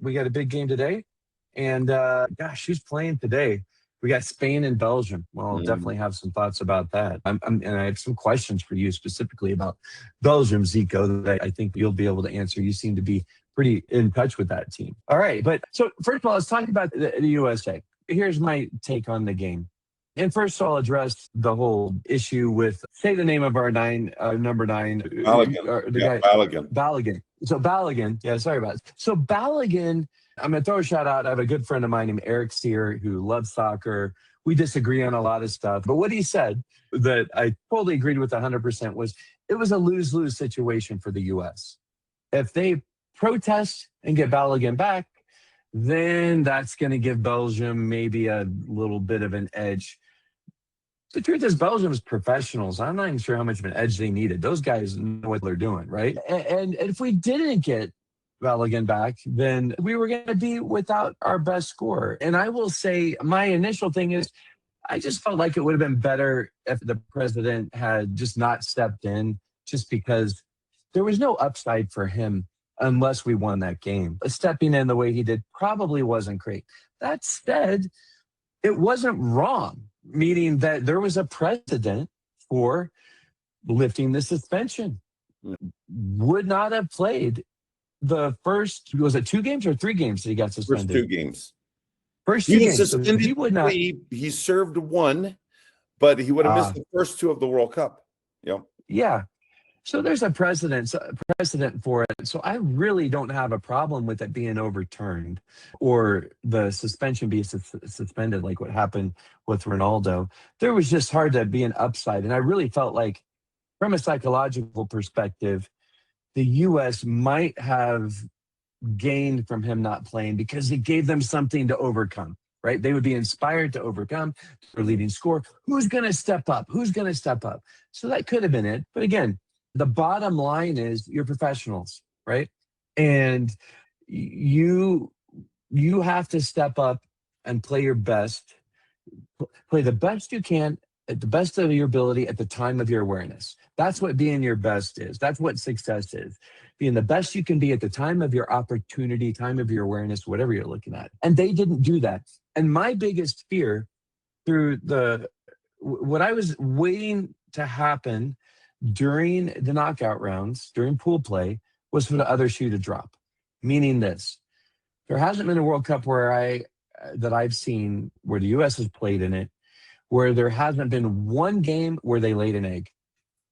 We got a big game today. And gosh, who's playing today? We got Spain and Belgium. Well, I'll definitely have some thoughts about that. And I have some questions for you specifically about Belgium, Zico, that I think you'll be able to answer. You seem to be pretty in touch with that team. All right. But so, first of all, let's talk about the USA. Here's my take on the game. And first, I'll address the whole issue with, say the name of our number nine. Balogun. Balogun. Balogun. So Balogun. Yeah, sorry about it. So Balogun, I'm going to throw a shout out. I have a good friend of mine named Eric Sear who loves soccer. We disagree on a lot of stuff. But what he said that I totally agreed with 100% was it was a lose-lose situation for the U.S. If they protest and get Balogun back, then that's going to give Belgium maybe a little bit of an edge. The truth is, Belgium's professionals. I'm not even sure how much of an edge they needed. Those guys know what they're doing, right? And if we didn't get Balogun back, then we were going to be without our best scorer. And I will say my initial thing is I just felt like it would have been better if the president had just not stepped in, just because there was no upside for him unless we won that game. Stepping in the way he did probably wasn't great. That said, it wasn't wrong, meaning that there was a precedent for lifting the suspension. Would not have played the first, was it 2 games or 3 games that he got suspended? First 2 games. First 2 games. Suspended, so he would not. He served 1, but he would have missed the first 2 of the World Cup. Yep. Yeah. So there's a precedent for it. So I really don't have a problem with it being overturned or the suspension being suspended like what happened with Ronaldo. There was just hard to be an upside. And I really felt like from a psychological perspective, the U.S. might have gained from him not playing because it gave them something to overcome, right? They would be inspired to overcome their leading scorer. Who's going to step up? Who's going to step up? So that could have been it. But again, the bottom line is you're professionals, right? And you have to step up and play your best, play the best you can at the best of your ability at the time of your awareness. That's what being your best is. That's what success is. Being the best you can be at the time of your opportunity, time of your awareness, whatever you're looking at. And they didn't do that. And my biggest fear through what I was waiting to happen during the knockout rounds, during pool play, was for the other shoe to drop. Meaning this, there hasn't been a World Cup that I've seen where the U.S. has played in it, where there hasn't been one game where they laid an egg.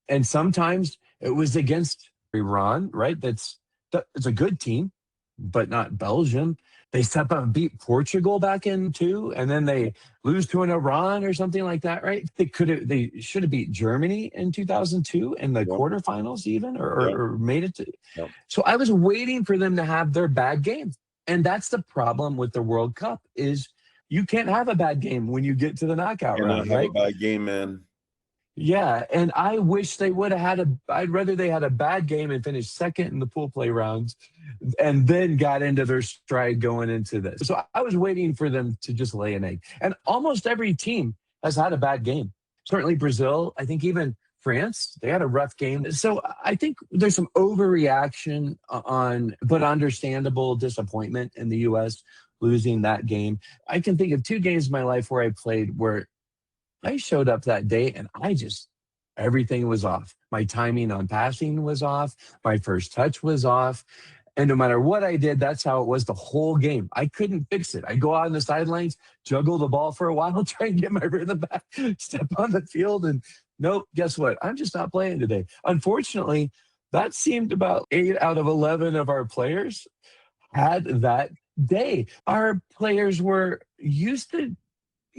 And sometimes it was against Iran, right? It's a good team, but not Belgium. They step up and beat Portugal back in 2, and then they lose to an Iran or something like that, right? They should have beat Germany in 2002 in the quarterfinals even, or made it to. Yep. So I was waiting for them to have their bad game. And that's the problem with the World Cup is you can't have a bad game when you get to the knockout round, right? Have a bad game, man. Yeah, and I wish they would have had I'd rather they had a bad game and finished second in the pool play rounds and then got into their stride going into this. So I was waiting for them to just lay an egg. And almost every team has had a bad game. Certainly Brazil, I think even France, they had a rough game. So I think there's some overreaction but understandable disappointment in the U.S. losing that game. I can think of 2 games in my life where I played where I showed up that day and everything was off. My timing on passing was off. My first touch was off. And no matter what I did, that's how it was the whole game. I couldn't fix it. I'd go out on the sidelines, juggle the ball for a while, try and get my rhythm back, step on the field, and nope, guess what? I'm just not playing today. Unfortunately, that seemed about 8 out of 11 of our players had that day. Our players were used to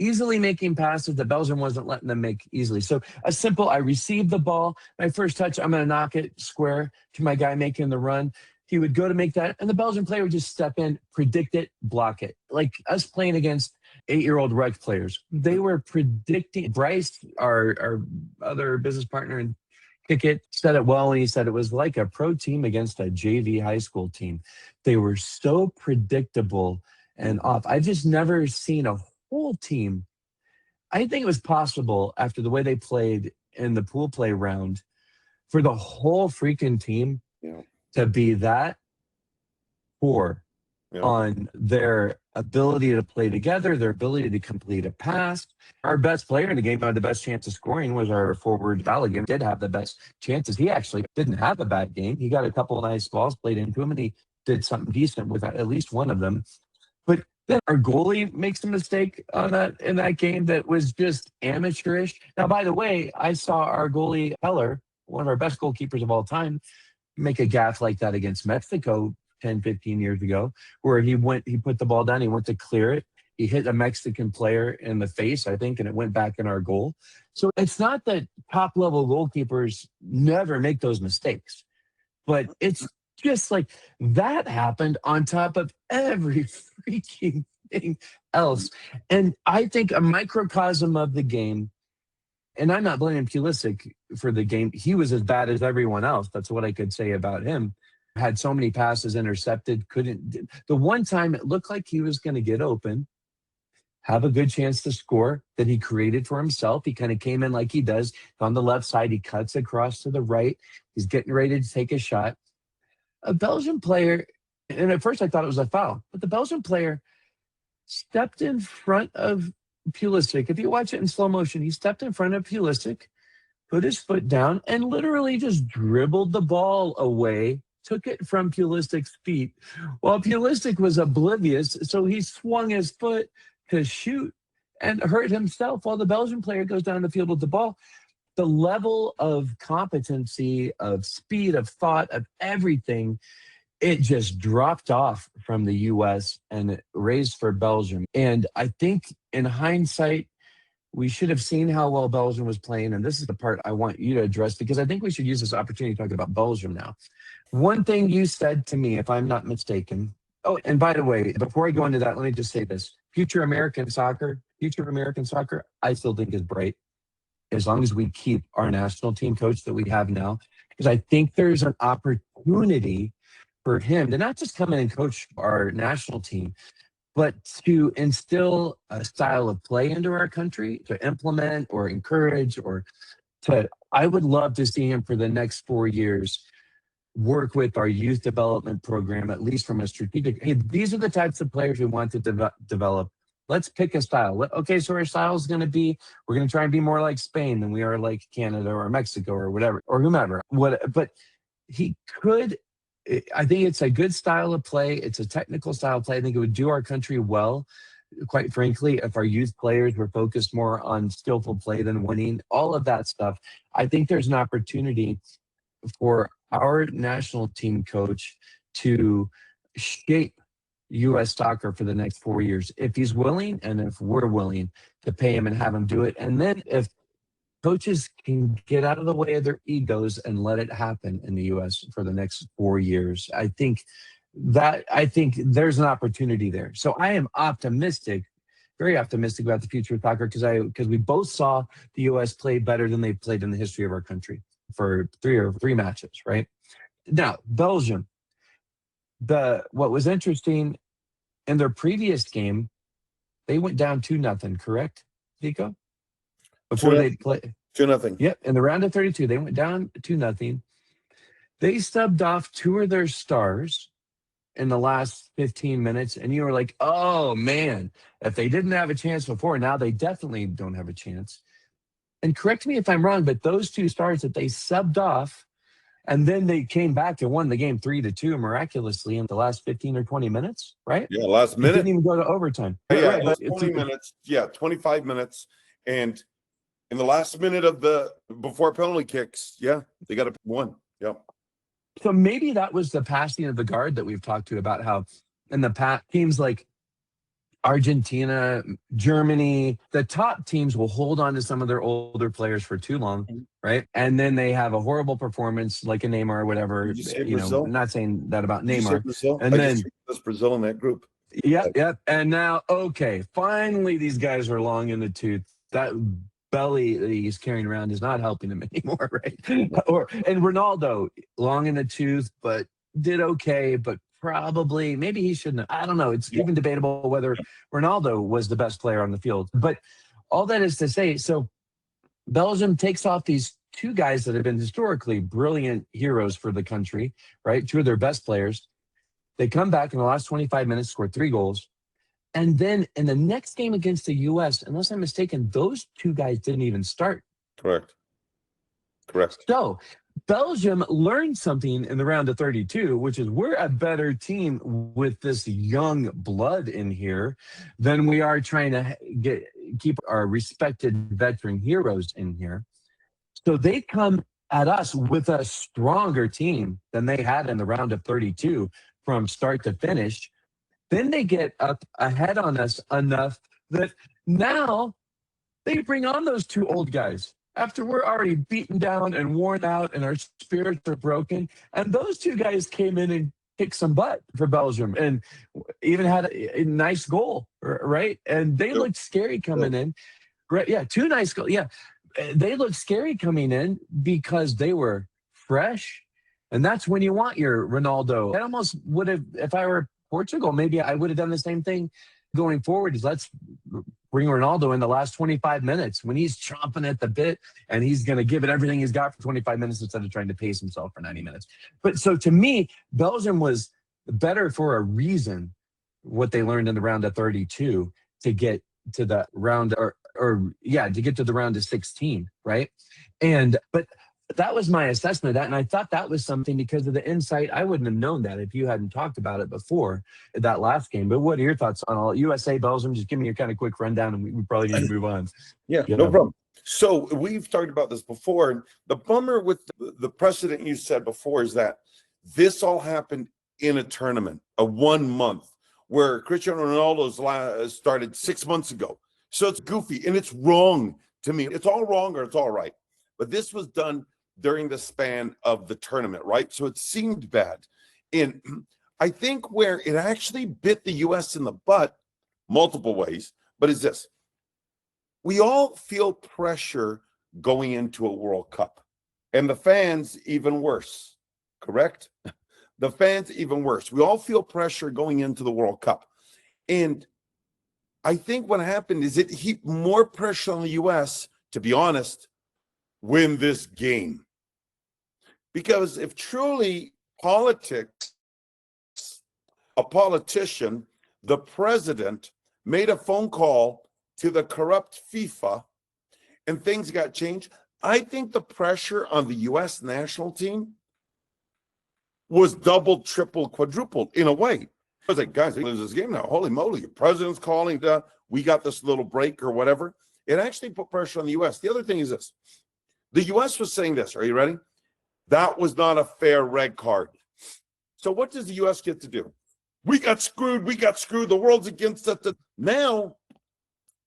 easily making passes that Belgium wasn't letting them make easily. So I received the ball, my first touch, I'm going to knock it square to my guy making the run. He would go to make that, and the Belgian player would just step in, predict it, block it. Like us playing against 8-year-old rec players. They were predicting. Bryce, our other business partner in Pickett, said it well, and he said it was like a pro team against a JV high school team. They were so predictable and off. I've just never seen a whole team. I think it was possible after the way they played in the pool play round for the whole freaking team to be that poor on their ability to play together, their ability to complete a pass. Our best player in the game who had the best chance of scoring was our forward Balogun. Did have the best chances. He actually didn't have a bad game. He got a couple of nice balls played into him, and he did something decent with at least one of them. But then our goalie makes a mistake on that in that game that was just amateurish. Now, by the way, I saw our goalie Heller, one of our best goalkeepers of all time, make a gaffe like that against Mexico 10, 15 years ago, where he put the ball down, he went to clear it. He hit a Mexican player in the face, I think, and it went back in our goal. So it's not that top level goalkeepers never make those mistakes, but it's just like that happened on top of every freaking thing else. And I think a microcosm of the game, and I'm not blaming Pulisic for the game. He was as bad as everyone else. That's what I could say about him. Had so many passes intercepted, the one time it looked like he was going to get open, have a good chance to score that he created for himself. He kind of came in like he does on the left side. He cuts across to the right. He's getting ready to take a shot. A Belgian player, and at first I thought it was a foul, but the Belgian player stepped in front of Pulisic. If you watch it in slow motion, he stepped in front of Pulisic, put his foot down, and literally just dribbled the ball away, took it from Pulisic's feet, while Pulisic was oblivious, so he swung his foot to shoot and hurt himself while the Belgian player goes down the field with the ball. The level of competency, of speed, of thought, of everything, it just dropped off from the U.S. and it raised for Belgium. And I think in hindsight, we should have seen how well Belgium was playing. And this is the part I want you to address, because I think we should use this opportunity to talk about Belgium now. One thing you said to me, if I'm not mistaken. Oh, and by the way, before I go into that, let me just say this. Future of American soccer, I still think is bright, as long as we keep our national team coach that we have now. Because I think there's an opportunity for him to not just come in and coach our national team, but to instill a style of play into our country, to implement or encourage, I would love to see him for the next 4 years work with our youth development program, at least from a strategic, hey, these are the types of players we want to develop. Let's pick a style. Okay, so our style is going to be, we're going to try and be more like Spain than we are like Canada or Mexico or whatever, or whomever. But he could, I think it's a good style of play. It's a technical style of play. I think it would do our country well, quite frankly, if our youth players were focused more on skillful play than winning, all of that stuff. I think there's an opportunity for our national team coach to shape U.S. soccer for the next 4 years, if he's willing and if we're willing to pay him and have him do it. And then if coaches can get out of the way of their egos and let it happen in the U.S. for the next 4 years, I think there's an opportunity there. So I am optimistic, very optimistic about the future of soccer, because we both saw the U.S. play better than they've played in the history of our country for three matches, right? Now, Belgium, what was interesting, in their previous game, they went down 2-0, correct, Zico? Before they play 2-0. Yep, in the round of 32, they went down 2-0. They subbed off 2 of their stars in the last 15 minutes, and you were like, oh, man, if they didn't have a chance before, now they definitely don't have a chance. And correct me if I'm wrong, but those 2 stars that they subbed off, and then they came back and won the game 3-2 miraculously in the last 15 or 20 minutes, right? Yeah, last minute. It didn't even go to overtime. Yeah, right, last 20 minutes. Yeah, 25 minutes. And in the last minute before penalty kicks, yeah, they got to win. Yeah. So maybe that was the passing of the guard that we've talked to about, how in the past teams like Argentina, Germany, the top teams will hold on to some of their older players for too long, right? And then they have a horrible performance like a Neymar or whatever. I'm not saying that about Neymar. And then Brazil in that group. Yep. And now, okay, finally these guys are long in the tooth. That belly that he's carrying around is not helping him anymore, right? And Ronaldo, long in the tooth, but did okay, but probably, maybe he shouldn't have. I don't know. It's even debatable whether Ronaldo was the best player on the field. But all that is to say, so Belgium takes off these 2 guys that have been historically brilliant heroes for the country, right? 2 of their best players. They come back in the last 25 minutes, score 3 goals. And then in the next game against the U.S., unless I'm mistaken, those 2 guys didn't even start. Correct. So Belgium learned something in the round of 32, which is we're a better team with this young blood in here than we are trying to keep our respected veteran heroes in here. So they come at us with a stronger team than they had in the round of 32 from start to finish. Then they get up ahead on us enough that now they bring on those 2 old guys after we're already beaten down and worn out and our spirits are broken. And those 2 guys came in and kicked some butt for Belgium and even had a nice goal, right? And they looked scary coming in. Right? Yeah, 2 nice goals. Yeah, they looked scary coming in because they were fresh. And that's when you want your Ronaldo. I almost would have, if I were Portugal, maybe I would have done the same thing going forward. Is let's bring Ronaldo in the last 25 minutes when he's chomping at the bit and he's going to give it everything he's got for 25 minutes instead of trying to pace himself for 90 minutes. But so to me, Belgium was better for a reason, what they learned in the round of 32 to get to the round to get to the round of 16, right? But that was my assessment of that. And I thought that was something because of the insight. I wouldn't have known that if you hadn't talked about it before that last game. But what are your thoughts on all USA, Belgium? Just give me a kind of quick rundown and we probably need to move on. Yeah, no problem. So we've talked about this before. And the bummer with the precedent you said before is that this all happened in a tournament, a 1 month, where Cristiano Ronaldo's started 6 months ago. So it's goofy and it's wrong to me. It's all wrong or it's all right. But this was done during the span of the tournament, right? So it seemed bad. And I think where it actually bit the U.S. in the butt multiple ways, but is this. We all feel pressure going into a World Cup. And the fans even worse, correct? The fans even worse. We all feel pressure going into the World Cup. And I think what happened is it heaped more pressure on the U.S., to be honest, win this game. Because if truly politics, a politician, the president, made a phone call to the corrupt FIFA and things got changed, I think the pressure on the U.S. national team was doubled, tripled, quadrupled in a way. I was like, guys, we lose this game now. Holy moly, the president's calling, we got this little break or whatever. It actually put pressure on the U.S. The other thing is this. The U.S. was saying this. Are you ready? That was not a fair red card. So what does the U.S. get to do? We got screwed. The world's against us. Now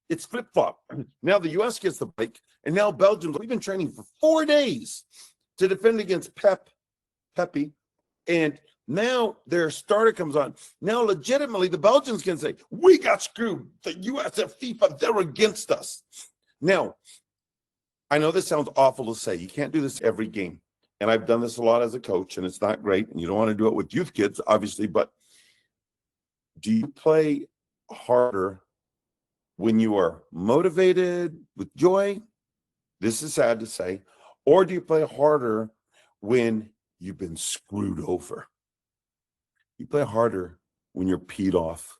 it's flip-flop. Now the U.S. gets the break, and now Belgium. We've been training for 4 days to defend against Pepe, and now their starter comes on. Now legitimately the Belgians can say, we got screwed. The U.S. and FIFA, they're against us. Now, I know this sounds awful to say. You can't do this every game. And I've done this a lot as a coach, and it's not great. And you don't want to do it with youth kids, obviously. But do you play harder when you are motivated with joy? This is sad to say. Or do you play harder when you've been screwed over? You play harder when you're peed off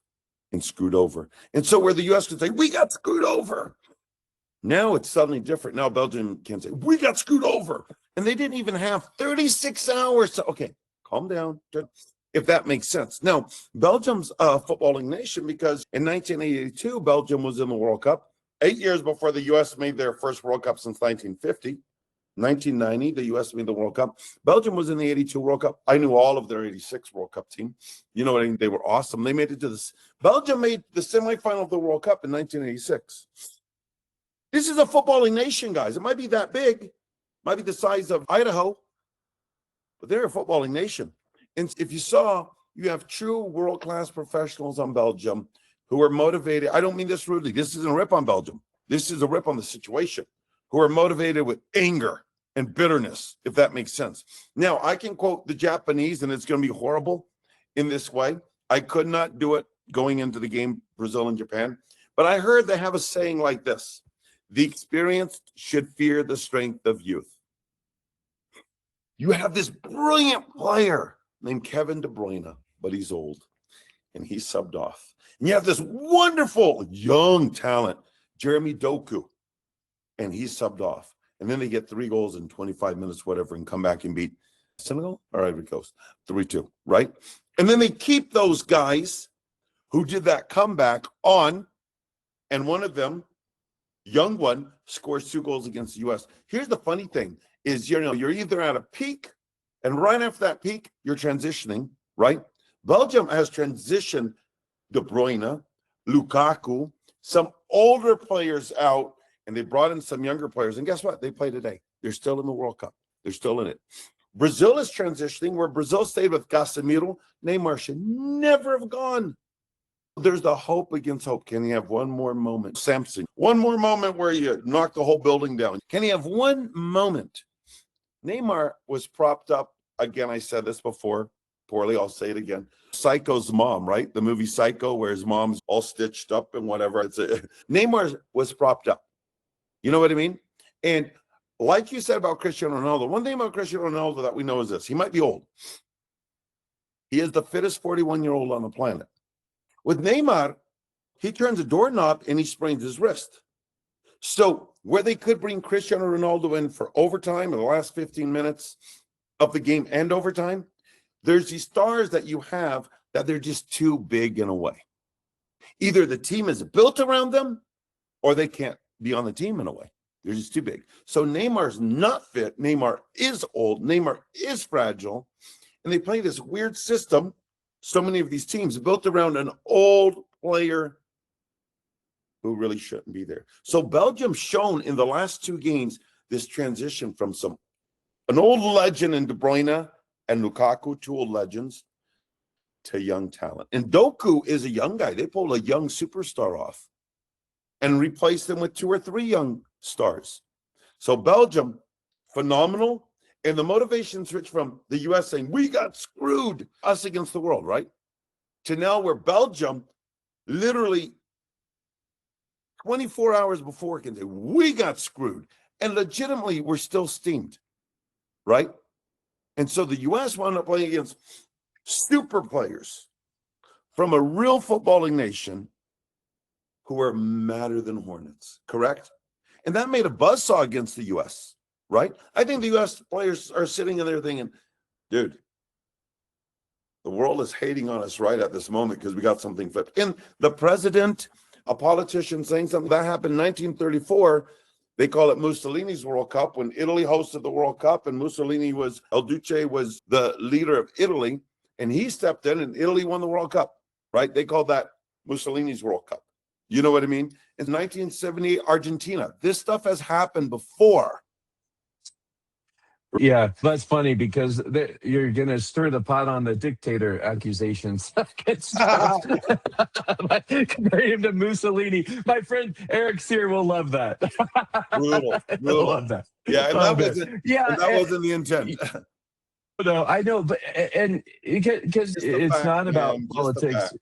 and screwed over. And so where the U.S. can say, we got screwed over. Now it's suddenly different. Now Belgium can say, we got screwed over. And they didn't even have 36 hours to, okay, calm down, if that makes sense. Now, Belgium's a footballing nation because in 1982, Belgium was in the World Cup. 8 years before the U.S. made their first World Cup since 1950. 1990, the U.S. made the World Cup. Belgium was in the 82 World Cup. I knew all of their 86 World Cup team. You know what I mean? They were awesome. They made it to this. Belgium made the semifinal of the World Cup in 1986. This is a footballing nation, guys. It might be that big, might be the size of Idaho, but they're a footballing nation. And if you saw, you have true world-class professionals on Belgium who are motivated. I don't mean this rudely. This isn't a rip on Belgium. This is a rip on the situation. Who are motivated with anger and bitterness, if that makes sense. Now, I can quote the Japanese, and it's going to be horrible in this way. I could not do it going into the game, Brazil and Japan. But I heard they have a saying like this: the experienced should fear the strength of youth. You have this brilliant player named Kevin De Bruyne. but he's old, and he's subbed off. And you have this wonderful young talent, Jeremy Doku, and he's subbed off. And then they get 3 goals in 25 minutes, whatever, and come back and beat Senegal or Ivory Coast 3-2, right? And then they keep those guys who did that comeback on, and one of them, young one, scores 2 goals against the U.S. Here's the funny thing is, you're either at a peak, and right after that peak, you're transitioning, right? Belgium has transitioned De Bruyne, Lukaku, some older players out, and they brought in some younger players. And guess what? They play today. They're still in the World Cup. They're still in it. Brazil is transitioning, where Brazil stayed with Casemiro. Neymar should never have gone. There's the hope against hope. Can he have one more moment? Samson, one more moment where you knock the whole building down. Can he have one moment? Neymar was propped up. Again, I said this before, poorly, I'll say it again. Psycho's mom, right? The movie Psycho, where his mom's all stitched up and whatever. Neymar was propped up. You know what I mean? And like you said about Cristiano Ronaldo, one thing about Cristiano Ronaldo that we know is this. He might be old. He is the fittest 41-year-old on the planet. With Neymar, he turns a doorknob and he sprains his wrist. So where they could bring Cristiano Ronaldo in for overtime in the last 15 minutes of the game and overtime, there's these stars that you have that they're just too big in a way. Either the team is built around them or they can't be on the team in a way. They're just too big. So Neymar's not fit. Neymar is old. Neymar is fragile. And they play this weird system. So many of these teams built around an old player who really shouldn't be there. So Belgium's shown in the last 2 games this transition from an old legend in De Bruyne and Lukaku, 2 old legends, to young talent. And Doku is a young guy. They pulled a young superstar off and replaced him with 2 or 3 young stars. So Belgium, phenomenal. And the motivation switch from the U.S. saying, we got screwed, us against the world, right? To now where Belgium literally 24 hours before can say, we got screwed. And legitimately, we're still steamed, right? And so the U.S. wound up playing against super players from a real footballing nation who are madder than hornets, correct? And that made a buzzsaw against the U.S., right? I think the U.S. players are sitting in there thinking, dude, the world is hating on us right at this moment because we got something flipped. And the president, a politician saying something that happened in 1934, they call it Mussolini's World Cup, when Italy hosted the World Cup, and El Duce was the leader of Italy, and he stepped in and Italy won the World Cup, right? They called that Mussolini's World Cup. You know what I mean? In 1978, Argentina. This stuff has happened before. Yeah, that's funny because you're going to stir the pot on the dictator accusations. Compare him to Mussolini. My friend Eric Sear will love that. Brutal. He'll love that. Yeah, and that wasn't the intent. No, I know, but and because it's not about politics.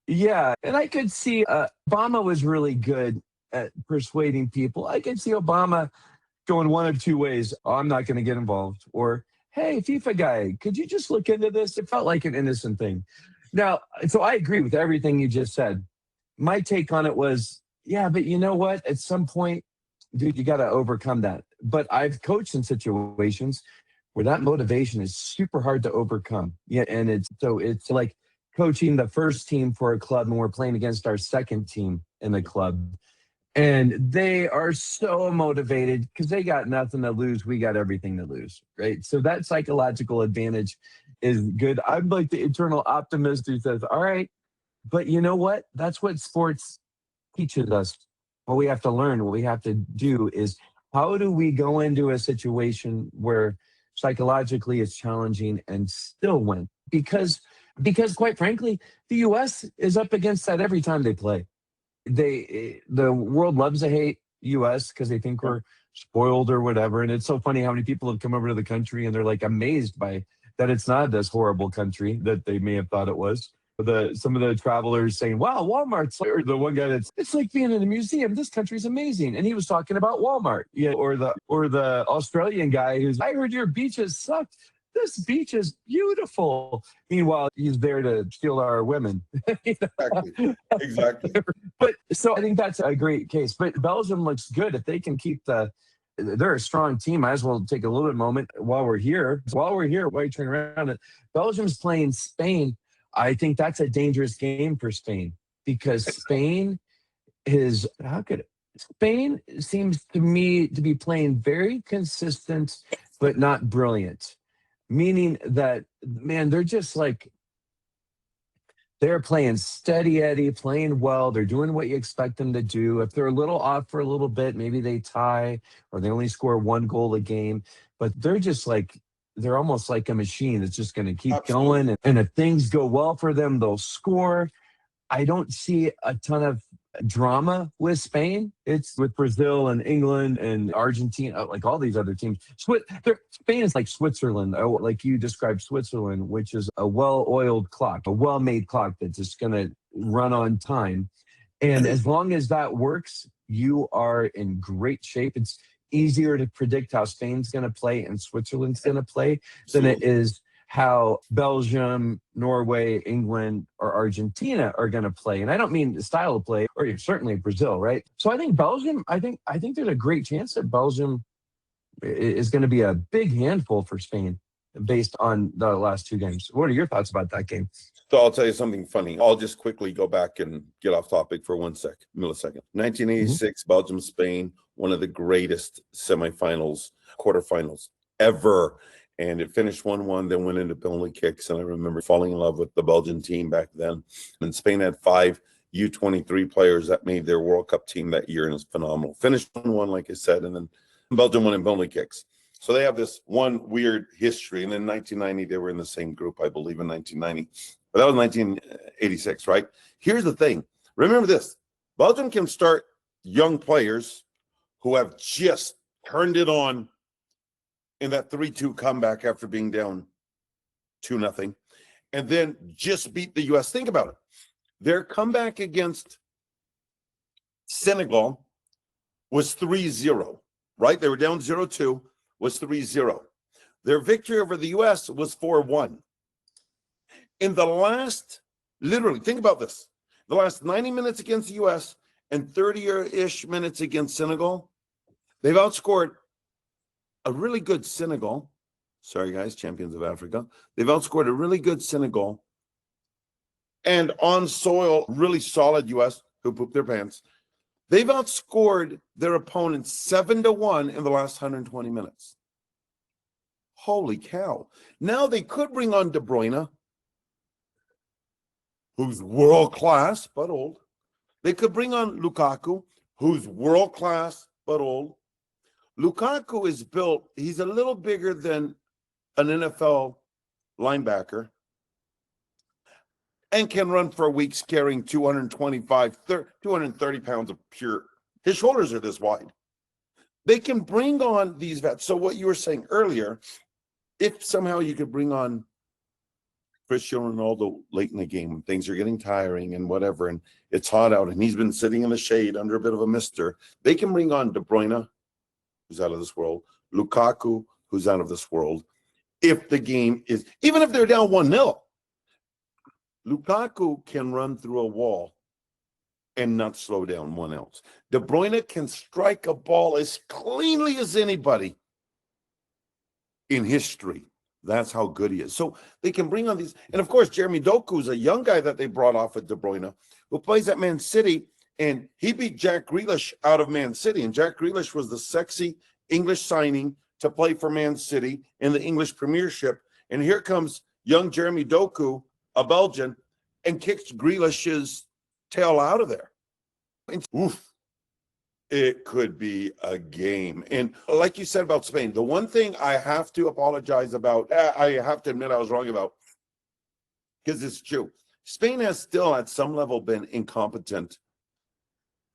Yeah, and I could see Obama was really good at persuading people. I could see Obama going one of 2 ways. Oh, I'm not going to get involved. Or, hey, FIFA guy, could you just look into this? It felt like an innocent thing. Now, so I agree with everything you just said. My take on it was, yeah, but you know what? At some point, dude, you got to overcome that. But I've coached in situations where that motivation is super hard to overcome. Yeah, and it's like coaching the first team for a club, and we're playing against our second team in the club. And they are so motivated because they got nothing to lose. We got everything to lose, right? So that psychological advantage is good. I'm like the eternal optimist who says, all right, but you know what? That's what sports teaches us. What we have to learn, what we have to do is, how do we go into a situation where psychologically it's challenging and still win? Because quite frankly, the U.S. is up against that every time they play. The world loves to hate U.S. because they think we're spoiled or whatever. And it's so funny how many people have come over to the country and they're like amazed by that it's not this horrible country that they may have thought it was. Some of the travelers saying, wow, Walmart's, or the one guy it's like being in a museum. This country's amazing. And he was talking about Walmart. Yeah, or the Australian guy who's, I heard your beaches sucked. this beach is beautiful. Meanwhile, he's there to steal our women. Exactly. Exactly. But so I think that's a great case. But Belgium looks good if they can keep they're a strong team. Might as well take a little bit moment while we're here. While you turn around, Belgium's playing Spain. I think that's a dangerous game for Spain because Spain Spain seems to me to be playing very consistent, but not brilliant. Meaning that, man, they're just like, they're playing steady Eddie, playing well. They're doing what you expect them to do. If they're a little off for a little bit, maybe they tie or they only score 1 goal a game. But they're almost like a machine that's just going to keep Absolutely. going. And if things go well for them, they'll score. I don't see a ton of drama with Spain. It's with Brazil and England and Argentina, like all these other teams. Spain is like Switzerland, like you described Switzerland, which is a well-oiled clock, a well-made clock that's just going to run on time. And as long as that works, you are in great shape. It's easier to predict how Spain's going to play and Switzerland's going to play than it is how Belgium, Norway, England, or Argentina are going to play. And I don't mean the style of play, or certainly Brazil, right? So I think Belgium, I think there's a great chance that Belgium is going to be a big handful for Spain based on the last 2 games. What are your thoughts about that game? So I'll tell you something funny. I'll just quickly go back and get off topic for 1 millisecond. 1986, Belgium, Spain, one of the greatest semifinals, quarterfinals ever. And it finished 1-1, then went into penalty kicks. And I remember falling in love with the Belgian team back then. And Spain had 5 U23 players that made their World Cup team that year, and it's phenomenal. Finished 1-1, like I said, and then Belgium won in penalty kicks. So they have this one weird history. And in 1990, they were in the same group, I believe, in 1990. But that was 1986, right? Here's the thing. Remember this. Belgium can start young players who have just turned it on in that 3-2 comeback after being down 2-0, and then just beat the U.S. Think about it. Their comeback against Senegal was 3-0, right? They were down 0-2, was 3-0. Their victory over the U.S. was 4-1. In the last, literally, think about this, the last 90 minutes against the U.S. and 30-ish minutes against Senegal, they've outscored a really good Senegal. Sorry, guys, champions of Africa. They've outscored a really good Senegal and on soil, really solid U.S. who pooped their pants. They've outscored their opponents 7-1 in the last 120 minutes. Holy cow. Now they could bring on De Bruyne, who's world-class but old. They could bring on Lukaku, who's world-class but old. Lukaku is built, he's a little bigger than an NFL linebacker and can run for weeks carrying 230 pounds of pure. His shoulders are this wide. They can bring on these vets. So what you were saying earlier, if somehow you could bring on Cristiano Ronaldo late in the game when things are getting tiring and whatever, and it's hot out and he's been sitting in the shade under a bit of a mister, they can bring on De Bruyne, who's out of this world, Lukaku, who's out of this world. If the game is, even if they're down 1-0, Lukaku can run through a wall and not slow down one else. De Bruyne can strike a ball as cleanly as anybody in history. That's how good he is. So they can bring on these. And of course, Jeremy Doku is a young guy that they brought off with De Bruyne, who plays at Man City. And he beat Jack Grealish out of Man City. And Jack Grealish was the sexy English signing to play for Man City in the English Premiership. And here comes young Jeremy Doku, a Belgian, and kicks Grealish's tail out of there. And, oof, it could be a game. And like you said about Spain, the one thing I have to apologize about, I have to admit I was wrong about, because it's true. Spain has still at some level been incompetent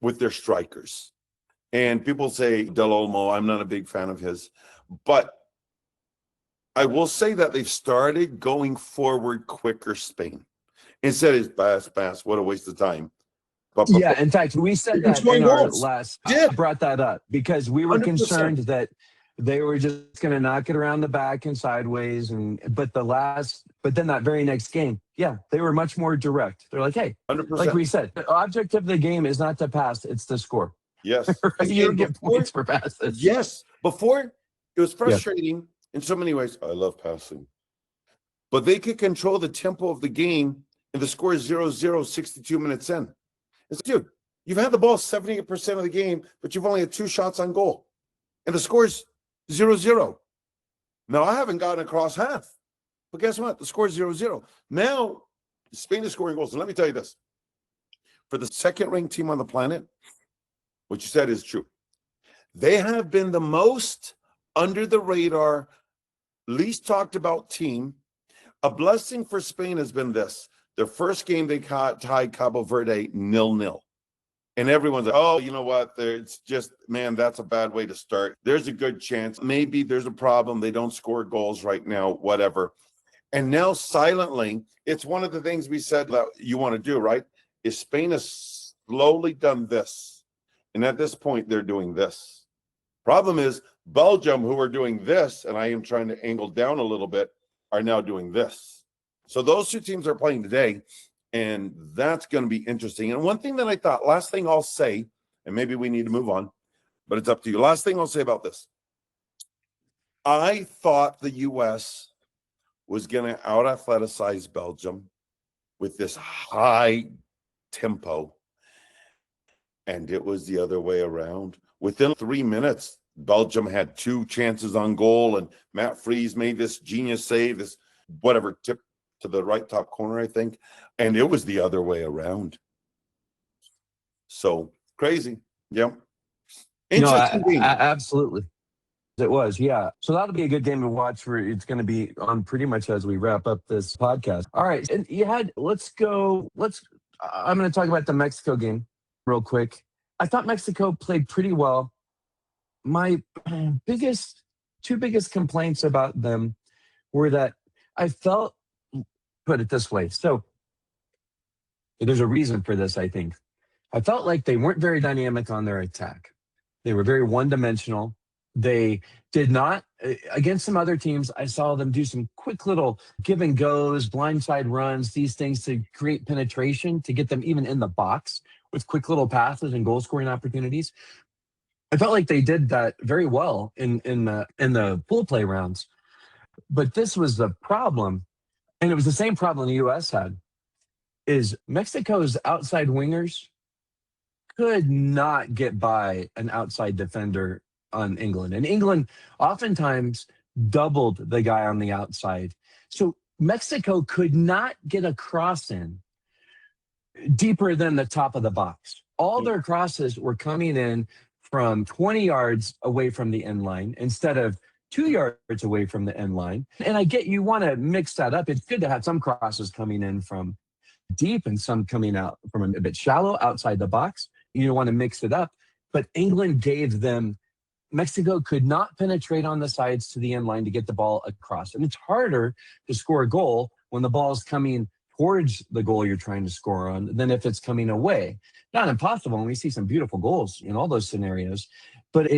with their strikers. And people say Del Olmo, I'm not a big fan of his. But I will say that they've started going forward quicker, Spain. Instead of pass, what a waste of time. Yeah, in fact, we said that in our last, I brought that up because we were 100%. concerned that They were just going to knock it around the back and sideways. But then that very next game, yeah, they were much more direct. They're like, hey, 100%. like we said, the object of the game is not to pass, it's to score. Yes. Right? You don't get points for passes. Yes. Before, it was Yeah. frustrating in so many ways. I love passing. But they could control the tempo of the game, and the score is 0-0 62 minutes in. It's like, dude, you've had the ball 78% of the game, but you've only had 2 shots on goal. And the score is 0-0. Now, I haven't gotten across half. But guess what? The score is 0-0. Now, Spain is scoring goals. And let me tell you this. For the second-ranked team on the planet, what you said is true. They have been the most under the radar, least talked about team. A blessing for Spain has been this. Their first game, they tied Cabo Verde 0-0. And everyone's like, oh, you know what? It's just, man, that's a bad way to start. There's a good chance. Maybe there's a problem. They don't score goals right now, whatever. And now silently, it's one of the things we said that you want to do, right? Is Spain has slowly done this. And at this point, they're doing this. Problem is, Belgium, who are doing this, and I am trying to angle down a little bit, are now doing this. So those 2 teams are playing today, and that's going to be interesting. And one thing that I thought, last thing I'll say, and maybe we need to move on, but it's up to you. Last thing I'll say about this. I thought the U.S. was going to out-athleticize Belgium with this high tempo, and it was the other way around. Within 3 minutes, Belgium had 2 chances on goal, and Matt Fries made this genius save, this whatever tip to the right top corner, I think, and it was the other way around. So crazy, yeah. Interesting game. Absolutely. It was, yeah. So that'll be a good game to watch. It's going to be on pretty much as we wrap up this podcast. All right, and I'm going to talk about the Mexico game real quick. I thought Mexico played pretty well. My 2 biggest complaints about them were that I felt, put it this way, so there's a reason for this, I think. I felt like they weren't very dynamic on their attack. They were very one-dimensional. They did not, against some other teams, I saw them do some quick little give and goes, blindside runs, these things to create penetration, to get them even in the box with quick little passes and goal-scoring opportunities. I felt like they did that very well in the pool play rounds. But this was the problem, and it was the same problem the U.S. had, is Mexico's outside wingers could not get by an outside defender on England. And England oftentimes doubled the guy on the outside. So Mexico could not get a cross in deeper than the top of the box. All their crosses were coming in from 20 yards away from the end line instead of 2 yards away from the end line. And I get you want to mix that up. It's good to have some crosses coming in from deep and some coming out from a bit shallow outside the box. You want to mix it up. But England gave them, Mexico could not penetrate on the sides to the end line to get the ball across. And it's harder to score a goal when the ball is coming towards the goal you're trying to score on than if it's coming away. Not impossible, and we see some beautiful goals in all those scenarios. But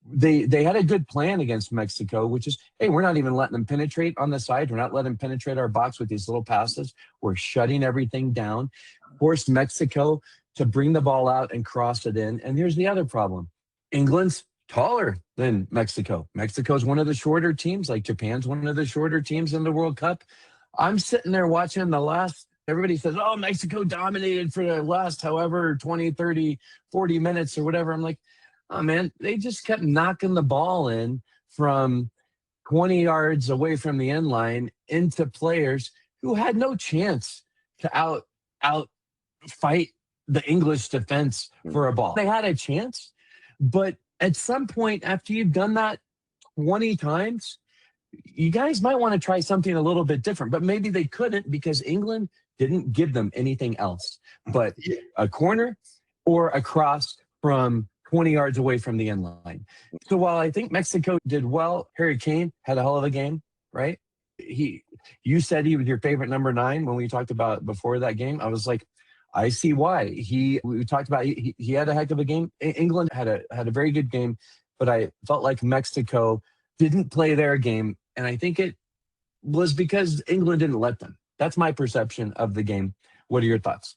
they had a good plan against Mexico, which is, hey, we're not even letting them penetrate on the side. We're not letting them penetrate our box with these little passes. We're shutting everything down. Forced Mexico to bring the ball out and cross it in. And here's the other problem. England's taller than Mexico. Mexico's one of the shorter teams, like Japan's one of the shorter teams in the World Cup. I'm sitting there watching everybody says, oh, Mexico dominated for the last however 20, 30, 40 minutes or whatever. I'm like, oh, man, they just kept knocking the ball in from 20 yards away from the end line into players who had no chance to out fight the English defense for a ball. They had a chance, but at some point after you've done that 20 times, you guys might want to try something a little bit different. But maybe they couldn't because England didn't give them anything else but a corner or a cross from 20 yards away from the end line. So while I think Mexico did well, Harry Kane had a hell of a game, right? You said he was your favorite number 9 when we talked about before that game. I was like, I see why. We talked about he had a heck of a game. England had a very good game, but I felt like Mexico didn't play their game. And I think it was because England didn't let them. That's my perception of the game. What are your thoughts?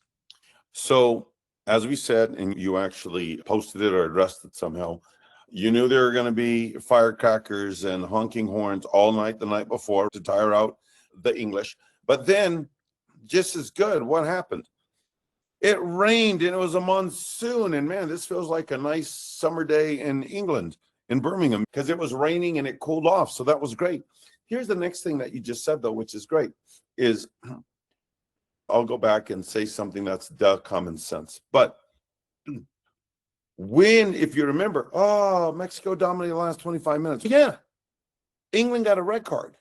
So, as we said, and you actually posted it or addressed it somehow, you knew there were going to be firecrackers and honking horns all night the night before to tire out the English. But then, just as good, what happened? It rained and it was a monsoon. And man, this feels like a nice summer day in England, in Birmingham, because it was raining and it cooled off. So that was great. Here's the next thing that you just said, though, which is great, is I'll go back and say something that's the common sense. But if you remember, Mexico dominated the last 25 minutes. Yeah, England got a red card.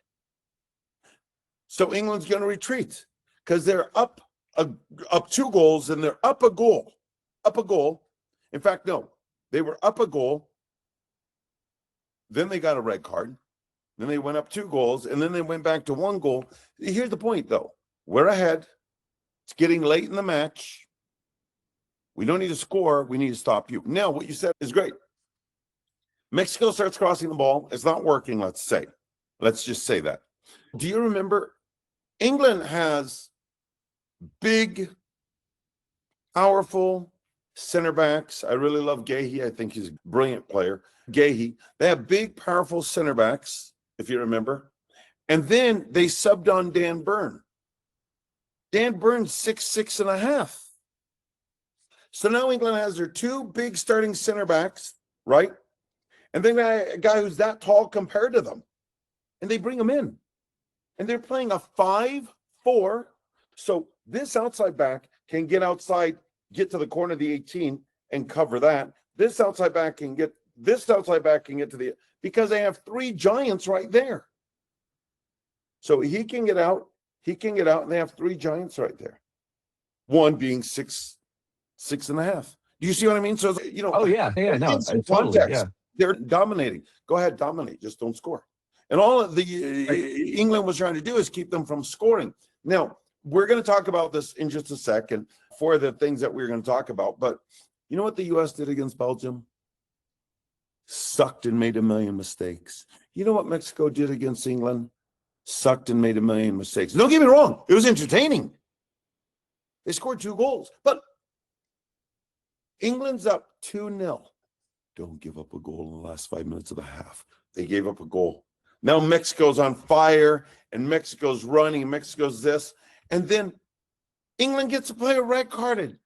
So England's going to retreat because they're up 2 goals and they're up a goal. In fact, no, they were up a goal. Then they got a red card. Then they went up 2 goals and then they went back to 1 goal. Here's the point, though. We're ahead. It's getting late in the match. We don't need to score. We need to stop you. Now, what you said is great. Mexico starts crossing the ball. It's not working, let's say. Let's just say that. Do you remember? England has big, powerful center backs. I really love Gahey. I think he's a brilliant player. Gahey. They have big, powerful center backs, if you remember. And then they subbed on Dan Burn. Dan Burn's 6'6.5". So now England has their 2 big starting center backs, right? And then a guy who's that tall compared to them. And they bring him in. And they're playing a 5-4. So this outside back can get outside, get to the corner of the 18 and cover that. This outside back can get to the, because they have 3 giants right there. So he can get out, and they have 3 giants right there. One being 6'6.5". Do you see what I mean? So, Oh, yeah, no, totally, context, yeah. They're dominating. Go ahead, dominate. Just don't score. And all of the England was trying to do is keep them from scoring. Now, we're going to talk about this in just a second for the things that we're going to talk about. But you know what the U.S. did against Belgium? Sucked and made a million mistakes. You know what Mexico did against England? Sucked and made a million mistakes. Don't get me wrong. It was entertaining. They scored 2 goals. But England's up 2-0. Don't give up a goal in the last 5 minutes of the half. They gave up a goal. Now Mexico's on fire, and Mexico's running, and Mexico's this. And then England gets a player red carded.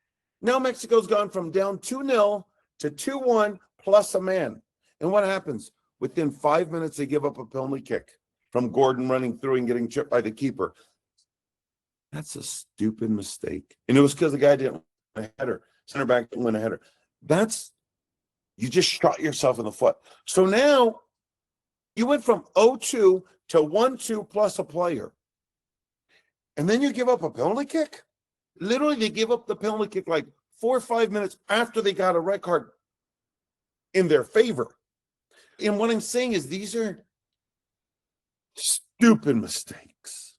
Now Mexico's gone from down 2-0 to 2-1 plus a man. And what happens? Within 5 minutes, they give up a penalty kick from Gordon running through and getting chipped by the keeper. That's a stupid mistake. And it was because the guy didn't win a header. Center back didn't win a header. You just shot yourself in the foot. So now you went from 0-2 to 1-2 plus a player. And then you give up a penalty kick? Literally, they gave up the penalty kick like 4 or 5 minutes after they got a red card in their favor. And what I'm saying is these are stupid mistakes.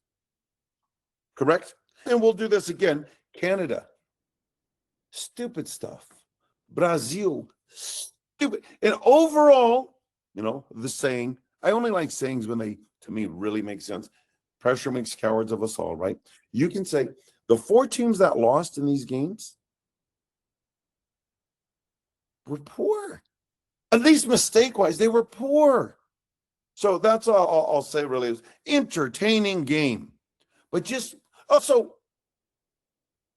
Correct? And we'll do this again. Canada. Stupid stuff. Brazil. Stupid. And overall, the saying, I only like sayings when they, to me, really make sense. Pressure makes cowards of us all, right? You can say the 4 teams that lost in these games were poor. At least mistake-wise, they were poor. So that's all I'll say really is entertaining game. But just, so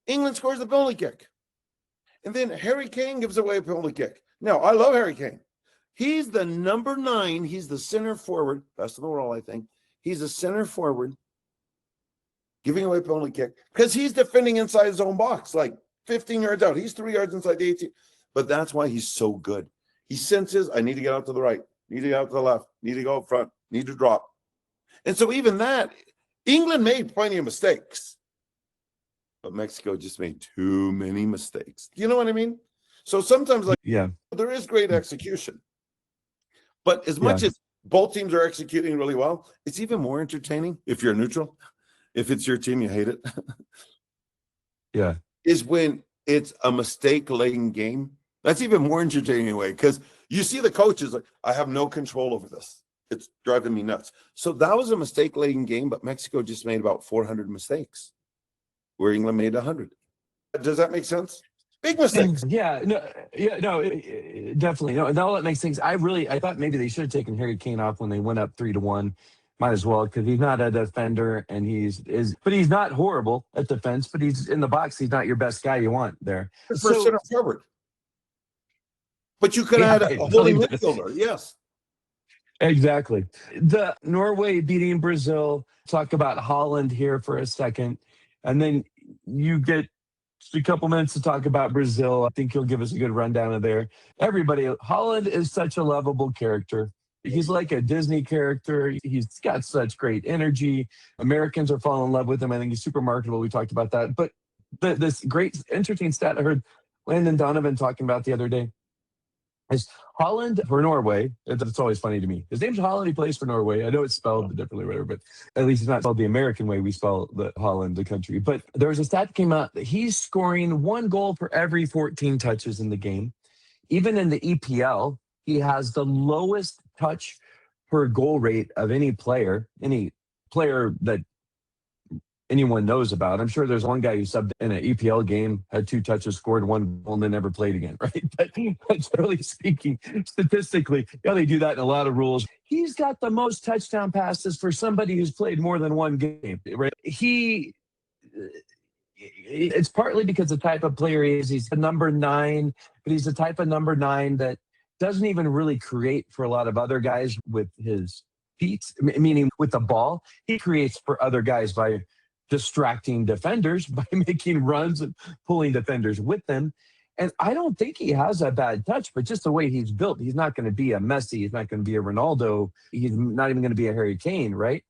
England scores the penalty kick. And then Harry Kane gives away a penalty kick. Now, I love Harry Kane. He's the number 9. He's the center forward. Best in the world, I think. He's a center forward giving away a penalty kick because he's defending inside his own box, like 15 yards out. He's 3 yards inside the 18. But that's why he's so good. He senses, I need to get out to the right, need to get out to the left, need to go up front, need to drop. And so even that, England made plenty of mistakes. But Mexico just made too many mistakes. You know what I mean? So sometimes there is great execution. But as much as both teams are executing really well, it's even more entertaining if you're neutral. If it's your team, you hate it. Is when it's a mistake-laden game. That's even more entertaining in a way because You see the coaches like, I have no control over this. It's driving me nuts. So that was a mistake-laden game, but Mexico just made about 400 mistakes, where England made 100. Does that make sense? Big mistakes. Definitely. No, and all that makes things. I thought maybe they should have taken Harry Kane off when they went up 3-1. Might as well, because he's not a defender, and but he's not horrible at defense. But he's in the box. He's not your best guy you want there. For center forward. But you could have had a holding midfielder. Yes. Exactly. The Norway beating Brazil. Talk about Haaland here for a second, and then you get just a couple minutes to talk about Brazil. I think he'll give us a good rundown of there. Everybody, Haaland is such a lovable character. He's like a Disney character. He's got such great energy. Americans are falling in love with him. I think he's super marketable. We talked about that. But this great, interesting stat I heard Landon Donovan talking about the other day is Haaland for Norway. That's always funny to me. His name's Haaland. He plays for Norway. I know it's spelled differently, whatever, but at least it's not spelled the American way we spell the Holland, the country. But there was a stat that came out that he's scoring 1 goal for every 14 touches in the game. Even in the EPL, he has the lowest touch per goal rate of any player that anyone knows about. I'm sure there's one guy who subbed in an EPL game, had 2 touches, scored 1 goal, and then never played again, right? But generally speaking, statistically, they do that in a lot of rules. He's got the most touchdown passes for somebody who's played more than 1 game, right? It's partly because the type of player he is. He's a number 9, but he's the type of number 9 that doesn't even really create for a lot of other guys with his feet, meaning with the ball. He creates for other guys by distracting defenders, by making runs and pulling defenders with them. And I don't think he has a bad touch, but just the way he's built, he's not going to be a Messi. He's not going to be a Ronaldo. He's not even going to be a Harry Kane, right?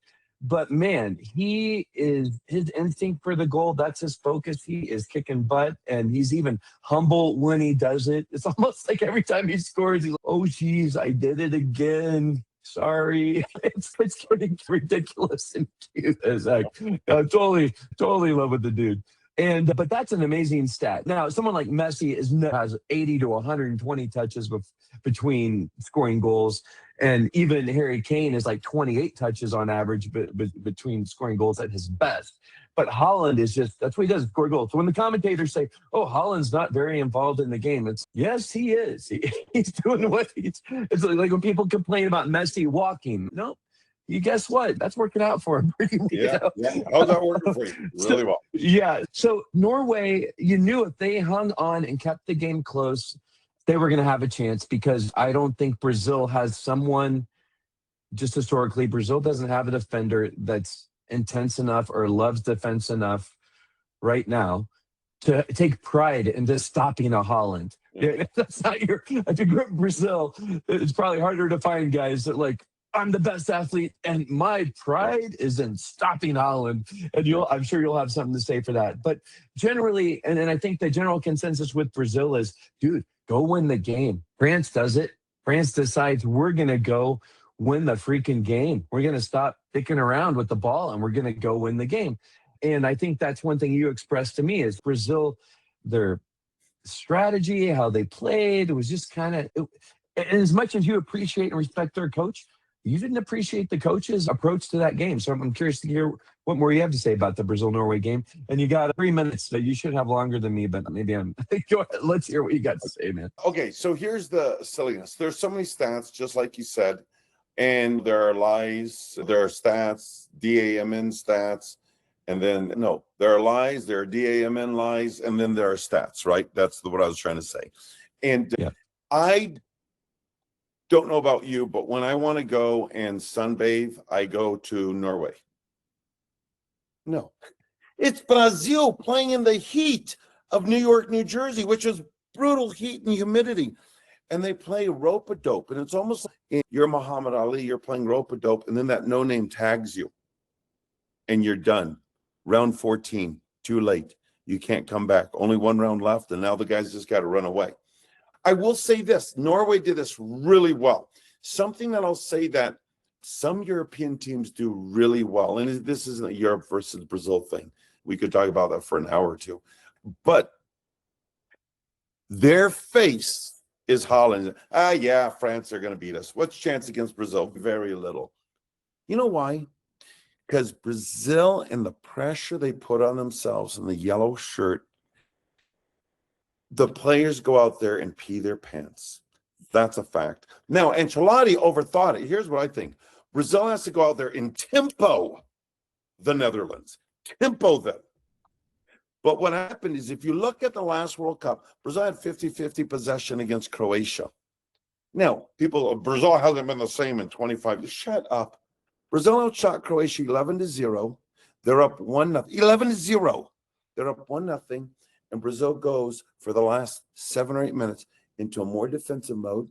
But man, his instinct for the goal, that's his focus. He is kicking butt, and he's even humble when he does it. It's almost like every time he scores, he's like, oh, geez, I did it again. Sorry. It's getting ridiculous and cute. It's like, totally love with the dude. But that's an amazing stat. Now, someone like Messi has 80 to 120 touches between scoring goals. And even Harry Kane is like 28 touches on average between scoring goals at his best. But Haaland is that's what he does, score goals. So when the commentators say, oh, Haaland's not very involved in the game, it's, yes, he is. He's doing it's like when people complain about Messi walking. No, you guess what? That's working out for him pretty well. Yeah. How's that working for you? Really well. Yeah. So Norway, you knew if they hung on and kept the game close, they were going to have a chance, because I don't think Brazil has someone, just historically, Brazil doesn't have a defender that's intense enough or loves defense enough right now to take pride in just stopping a Haaland. Yeah. That's not if you grew up in Brazil, it's probably harder to find guys that like, I'm the best athlete, and my pride is in stopping Haaland. And I'm sure you'll have something to say for that. But generally, and I think the general consensus with Brazil is, dude, go win the game. France does it. France decides we're going to go win the freaking game. We're going to stop dicking around with the ball, and we're going to go win the game. And I think that's one thing you expressed to me is Brazil, their strategy, how they played, it was just kind of, and as much as you appreciate and respect their coach, you didn't appreciate the coach's approach to that game. So I'm curious to hear what more you have to say about the Brazil-Norway game. And you got 3 minutes, so you should have longer than me, but maybe go ahead. Let's hear what you got to say, man. Okay, so here's the silliness. There's so many stats, just like you said, and there are lies, there are stats, DAMN stats, and then, no, there are lies, there are DAMN lies, and then there are stats, right? That's what I was trying to say. And yeah. I don't know about you, but when I want to go and sunbathe, I go to Norway. No, it's Brazil playing in the heat of New York, New Jersey, which is brutal heat and humidity. And they play rope-a-dope. And it's almost like you're Muhammad Ali, you're playing rope-a-dope, and then that no-name tags you. And you're done. Round 14, too late. You can't come back. Only 1 round left, and now the guys just got to run away. I will say this. Norway did this really well. Something that I'll say that some European teams do really well, and this isn't a Europe versus Brazil thing. We could talk about that for an hour or two. But their face is Haaland. Yeah, France are going to beat us. What's chance against Brazil? Very little. You know why? Because Brazil and the pressure they put on themselves in the yellow shirt, the players go out there and pee their pants. That's a fact. Now, Ancelotti overthought it. Here's what I think. Brazil has to go out there and tempo the Netherlands. Tempo them. But what happened is, if you look at the last World Cup, Brazil had 50-50 possession against Croatia. Now, Brazil hasn't been the same in 25 years. Shut up. Brazil outshot Croatia 11-0. They're up 1-0. 11-0. They're up 1-0. And Brazil goes for the last 7 or 8 minutes into a more defensive mode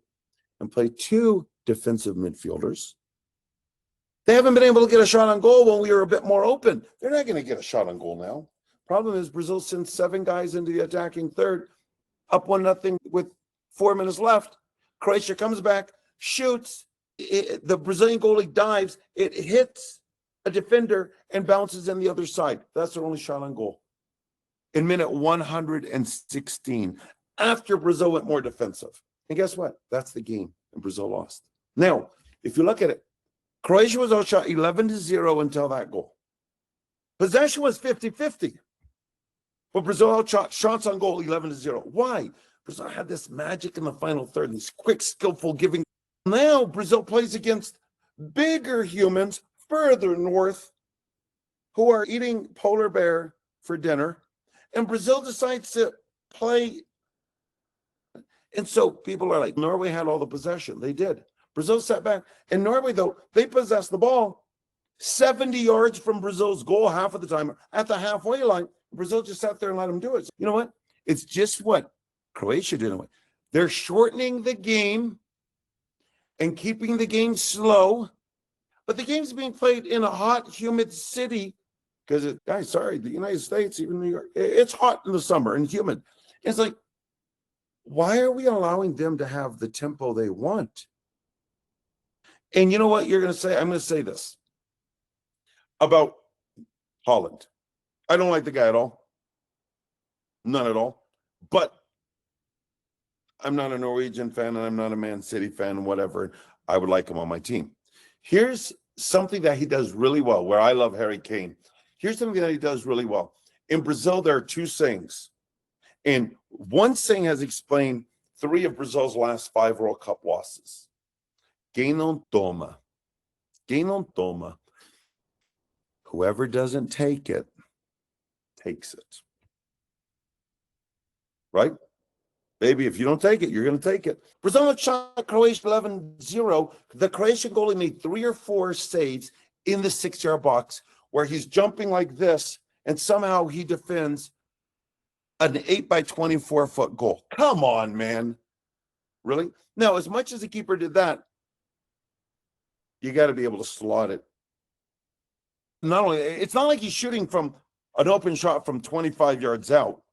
and play 2 defensive midfielders. They haven't been able to get a shot on goal when we were a bit more open. They're not going to get a shot on goal now. Problem is, Brazil sends 7 guys into the attacking third, up 1-0 with 4 minutes left. Croatia comes back, shoots. The Brazilian goalie dives. It hits a defender and bounces in the other side. That's their only shot on goal. In minute 116, after Brazil went more defensive. And guess what? That's the game, and Brazil lost. Now, if you look at it, Croatia was outshot 11-0 until that goal. Possession was 50-50. But Brazil outshot shots on goal 11-0. Why? Brazil had this magic in the final third, these quick, skillful giving. Now Brazil plays against bigger humans further north who are eating polar bear for dinner. And Brazil decides to play. And so people are like, Norway had all the possession. They did. Brazil sat back. And Norway, though, they possessed the ball 70 yards from Brazil's goal half of the time at the halfway line. Brazil just sat there and let them do it. So, you know what? It's just what Croatia did. They're shortening the game and keeping the game slow. But the game's being played in a hot, humid city because, the United States, even New York, it's hot in the summer and humid. It's like, why are we allowing them to have the tempo they want? And you know what you're going to say? I'm going to say this about Haaland. I don't like the guy at all. None at all. But I'm not a Norwegian fan, and I'm not a Man City fan, whatever. I would like him on my team. Here's something that he does really well, where I love Harry Kane. Here's something that he does really well. In Brazil, there are 2 sayings. And one saying has explained 3 of Brazil's last 5 World Cup losses. Quem não toma. Quem não toma. Whoever doesn't take it, takes it. Right? Baby, if you don't take it, you're going to take it. Brazil shot Croatia 11-0. The Croatian goalie made 3 or 4 saves in the 6-yard box where he's jumping like this, and somehow he defends an 8-by-24-foot goal. Come on, man. Really? Now, as much as the keeper did that, you got to be able to slot it. Not only, it's not like he's shooting from an open shot from 25 yards out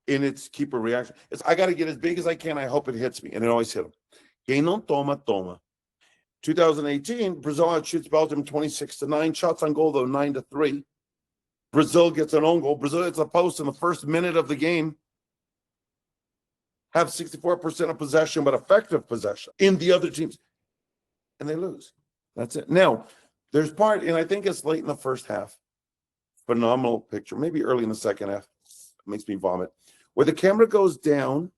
in its keeper reaction. It's, I got to get as big as I can. I hope it hits me. And it always hit him. Quem não toma, toma. 2018, Brazil outshoots Belgium 26-9. Shots on goal, though, 9-3. Brazil gets an own goal. Brazil hits a post in the first minute of the game. Have 64% of possession, but effective possession in the other teams. And they lose. That's it. Now, there's part, and I think it's late in the first half. Phenomenal picture. Maybe early in the second half. It makes me vomit. Where the camera goes down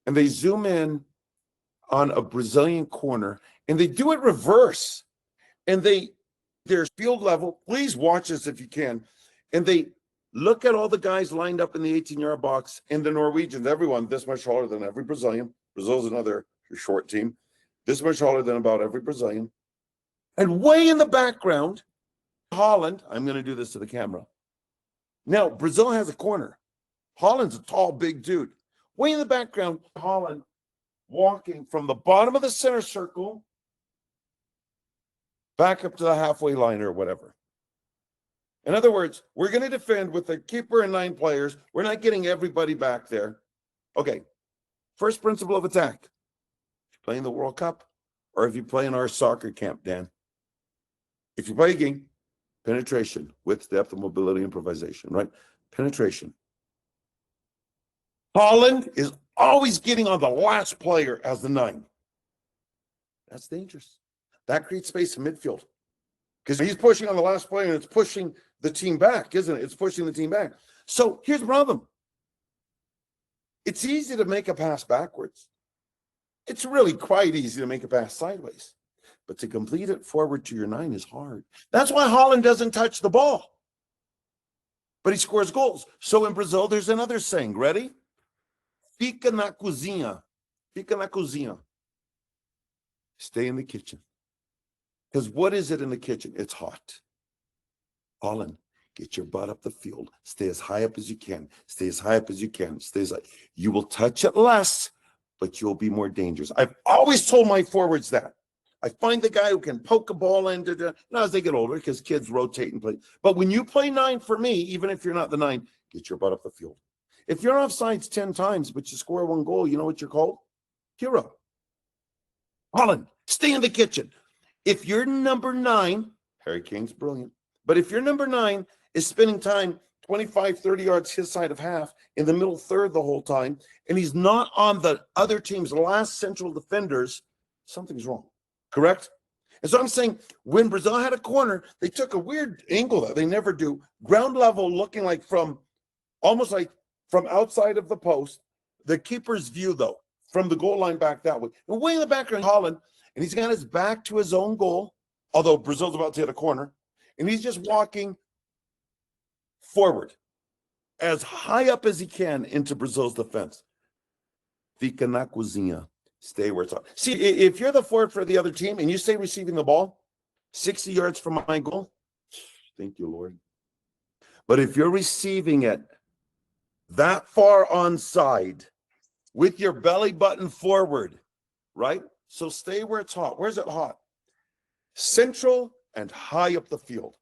and they zoom in on a Brazilian corner and they do it reverse. And there's field level. Please watch this if you can. And they look at all the guys lined up in the 18-yard box and the Norwegians, everyone this much taller than every Brazilian. Brazil's another short team. This much taller than about every Brazilian. And way in the background, Haaland, I'm going to do this to the camera. Now, Brazil has a corner. Haaland's a tall, big dude. Way in the background, Haaland walking from the bottom of the center circle back up to the halfway line or whatever. In other words, we're going to defend with a keeper and 9 players. We're not getting everybody back there. Okay, first principle of attack. Playing the World Cup or if you play in our soccer camp, Dan. If you play a game, penetration, width, depth, and mobility, improvisation, right? Penetration. Haaland is always getting on the last player as the 9. That's dangerous. That creates space in midfield because he's pushing on the last player and it's pushing the team back, isn't it? It's pushing the team back. So here's the problem. It's easy to make a pass backwards. It's really quite easy to make a pass sideways. But to complete it forward to your 9 is hard. That's why Haaland doesn't touch the ball. But he scores goals. So in Brazil, there's another saying. Ready? Fica na cozinha. Fica na cozinha. Stay in the kitchen. Because what is it in the kitchen? It's hot. Haaland, get your butt up the field. Stay as high up as you can. Stay as high up as you can. Stay as high. You will touch it less, but you'll be more dangerous. I've always told my forwards that. I find the guy who can poke a ball into the, now as they get older, because kids rotate and play. But when you play 9 for me, even if you're not the 9, get your butt up the field. If you're offsides 10 times, but you score 1 goal, you know what you're called? Hero. Haaland, stay in the kitchen. If you're number 9, Harry Kane's brilliant. But if your number 9 is spending time 25, 30 yards his side of half in the middle third the whole time, and he's not on the other team's last central defenders, something's wrong. Correct? And so I'm saying when Brazil had a corner, they took a weird angle that they never do, ground level, looking like from almost like from outside of the post, the keeper's view, though, from the goal line back that way. And way in the background, Haaland, and he's got his back to his own goal, although Brazil's about to hit a corner, and he's just walking forward as high up as he can into Brazil's defense. Fica na cozinha. Stay where it's on. See, if you're the forward for the other team and you stay receiving the ball 60 yards from my goal, thank you, Lord. But if you're receiving it that far onside with your belly button forward, right? So stay where it's hot. Where's it hot? Central and high up the field.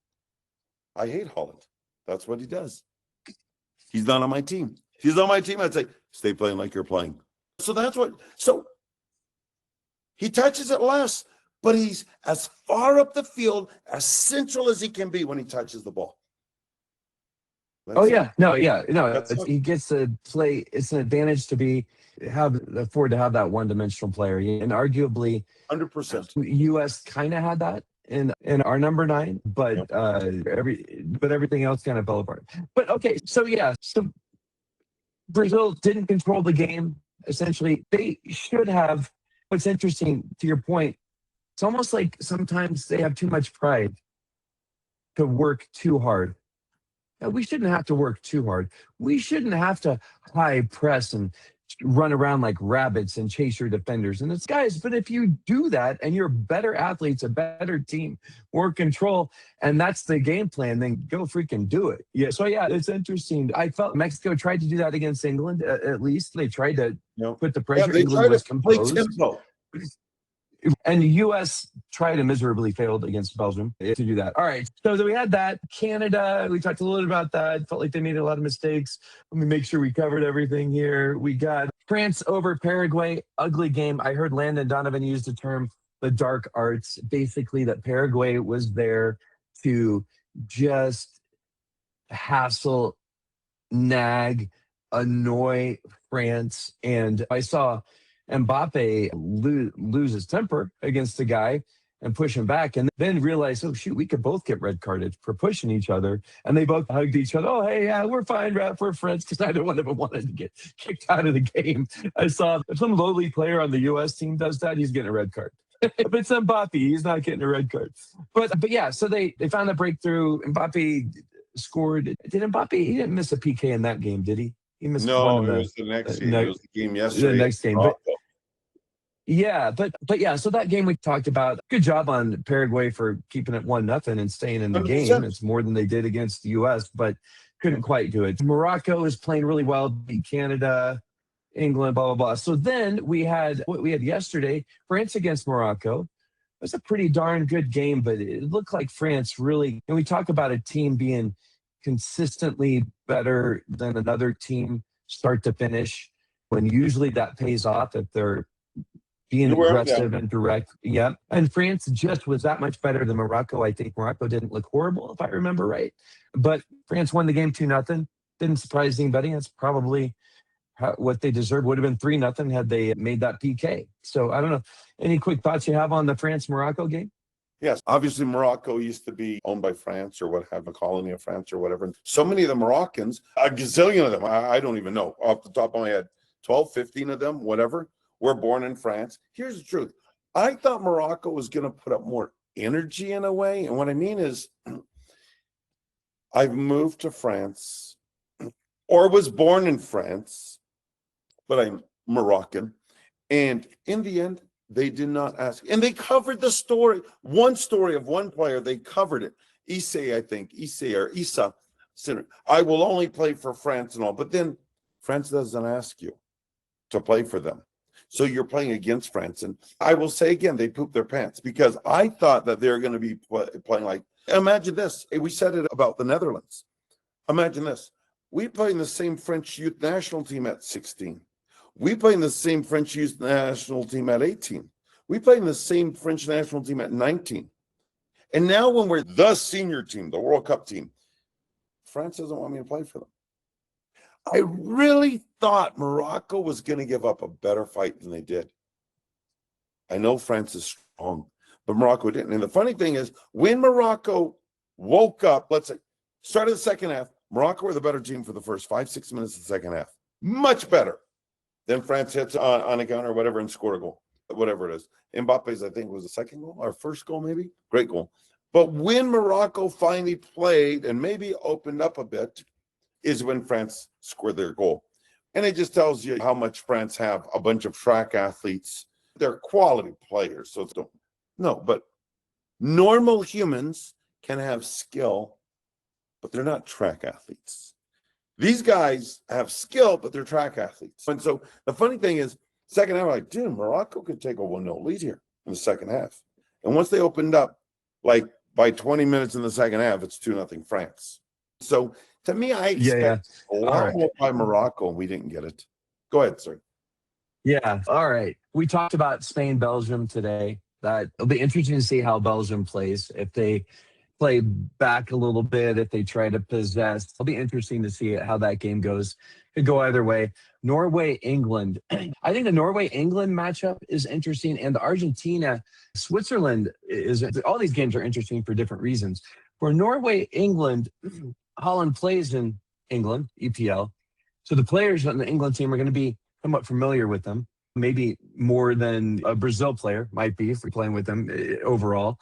I hate Haaland. That's what he does. He's not on my team. If he's on my team, I'd say, stay playing like you're playing. So that's what, so he touches it less, but he's as far up the field, as central as he can be when he touches the ball. No, he gets to play. It's an advantage to afford to have that one-dimensional player, and arguably, 100%. U.S. kind of had that in our number 9, but everything else kind of fell apart. But okay, so Brazil didn't control the game. Essentially, they should have. What's interesting, to your point, it's almost like sometimes they have too much pride to work too hard. We shouldn't have to work too hard. We shouldn't have to high press and run around like rabbits and chase your defenders. And it's guys, but if you do that and you're better athletes, a better team, more control, and that's the game plan, then go freaking do it. Yeah. So it's interesting. I felt Mexico tried to do that against England. At least they tried to put the pressure. They England was tried to play composed. tempo. And the U.S. tried and miserably failed against Belgium to do that. All right. So we had that. Canada, we talked a little bit about that. Felt like they made a lot of mistakes. Let me make sure we covered everything here. We got France over Paraguay. Ugly game. I heard Landon Donovan use the term the dark arts. Basically, that Paraguay was there to just hassle, nag, annoy France. And I saw Mbappe lose his temper against the guy and push him back, and then realize, oh shoot, we could both get red carded for pushing each other. And they both hugged each other. Oh, hey, yeah, we're fine, ref, we're friends, because neither one of them wanted to get kicked out of the game. I saw if some lowly player on the U.S. team does that, he's getting a red card. If it's Mbappe, he's not getting a red card. But yeah, so they found a breakthrough. Mbappe scored. Did Mbappe? He didn't miss a PK in that game, did he? He missed one. No, it was the next game. It was the game yesterday. The next game. But yeah, so that game we talked about. Good job on Paraguay for keeping it 1-0 and staying in the 100%. Game. It's more than they did against the U.S., but couldn't quite do it. Morocco is playing really well, beat Canada, England, blah, blah, blah. So then we had what we had yesterday, France against Morocco. It was a pretty darn good game, but it looked like France really, and we talk about a team being consistently better than another team start to finish, when usually that pays off if they're being aggressive and direct. Yeah. And France just was that much better than Morocco. I think Morocco didn't look horrible, if I remember right. But France won the game 2-0. Didn't surprise anybody. That's probably what they deserved. Would have been 3-0 had they made that PK. So I don't know. Any quick thoughts you have on the France-Morocco game? Yes, obviously Morocco used to be owned by France or what have a colony of France or whatever. And so many of the Moroccans, a gazillion of them, I don't even know off the top of my head, 12, 15 of them, whatever, were born in France. Here's the truth. I thought Morocco was going to put up more energy in a way. And what I mean is I've moved to France or was born in France, but I'm Moroccan. And in the end, they did not ask. And they covered the story. One story of one player, they covered it. Issei, I think. Issei or Issa. I will only play for France and all. But then France doesn't ask you to play for them. So you're playing against France. And I will say again, they pooped their pants because I thought that they're going to be playing like, imagine this. We said it about the Netherlands. Imagine this. We played in the same French youth national team at 16. We play in the same French youth national team at 18. We play in the same French national team at 19. And now when we're the senior team, the World Cup team, France doesn't want me to play for them. I really thought Morocco was going to give up a better fight than they did. I know France is strong, but Morocco didn't. And the funny thing is, when Morocco woke up, let's say, started the second half, Morocco were the better team for the first 5-6 minutes of the second half. Much better. Then France hits on a counter or whatever and scored a goal, whatever it is. Mbappe's, I think, was the second goal, or first goal maybe. Great goal. But when Morocco finally played and maybe opened up a bit is when France scored their goal. And it just tells you how much France have a bunch of track athletes. They're quality players. So but normal humans can have skill, but they're not track athletes. These guys have skill, but they're track athletes. And so the funny thing is, second half, I'm like, dude, Morocco could take a 1-0 lead here in the second half. And once they opened up, like by 20 minutes in the second half, it's 2-0 France. So to me, I expect a lot more by Morocco, and we didn't get it. Go ahead, sir. Yeah. All right. We talked about Spain, Belgium today. That it'll be interesting to see how Belgium plays. If they play back a little bit, if they try to possess, it'll be interesting to see how that game goes. Could go either way. Norway, England. I think the Norway-England matchup is interesting, and the Argentina-Switzerland is. All these games are interesting for different reasons. For Norway, England, Haaland plays in England, EPL. So the players on the England team are going to be somewhat familiar with them, maybe more than a Brazil player might be if we're playing with them overall.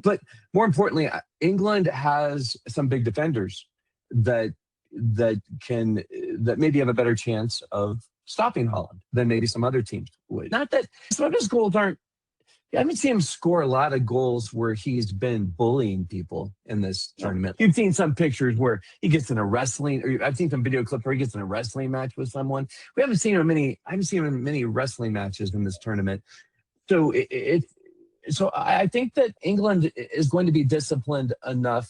But more importantly, England has some big defenders that maybe have a better chance of stopping Haaland than maybe some other teams would. Not that some of his goals aren't. I haven't seen him score a lot of goals where he's been bullying people in this tournament. You've seen some pictures where he gets in a wrestling, or I've seen some video clip where he gets in a wrestling match with someone. I haven't seen him in many wrestling matches in this tournament. So so I think that England is going to be disciplined enough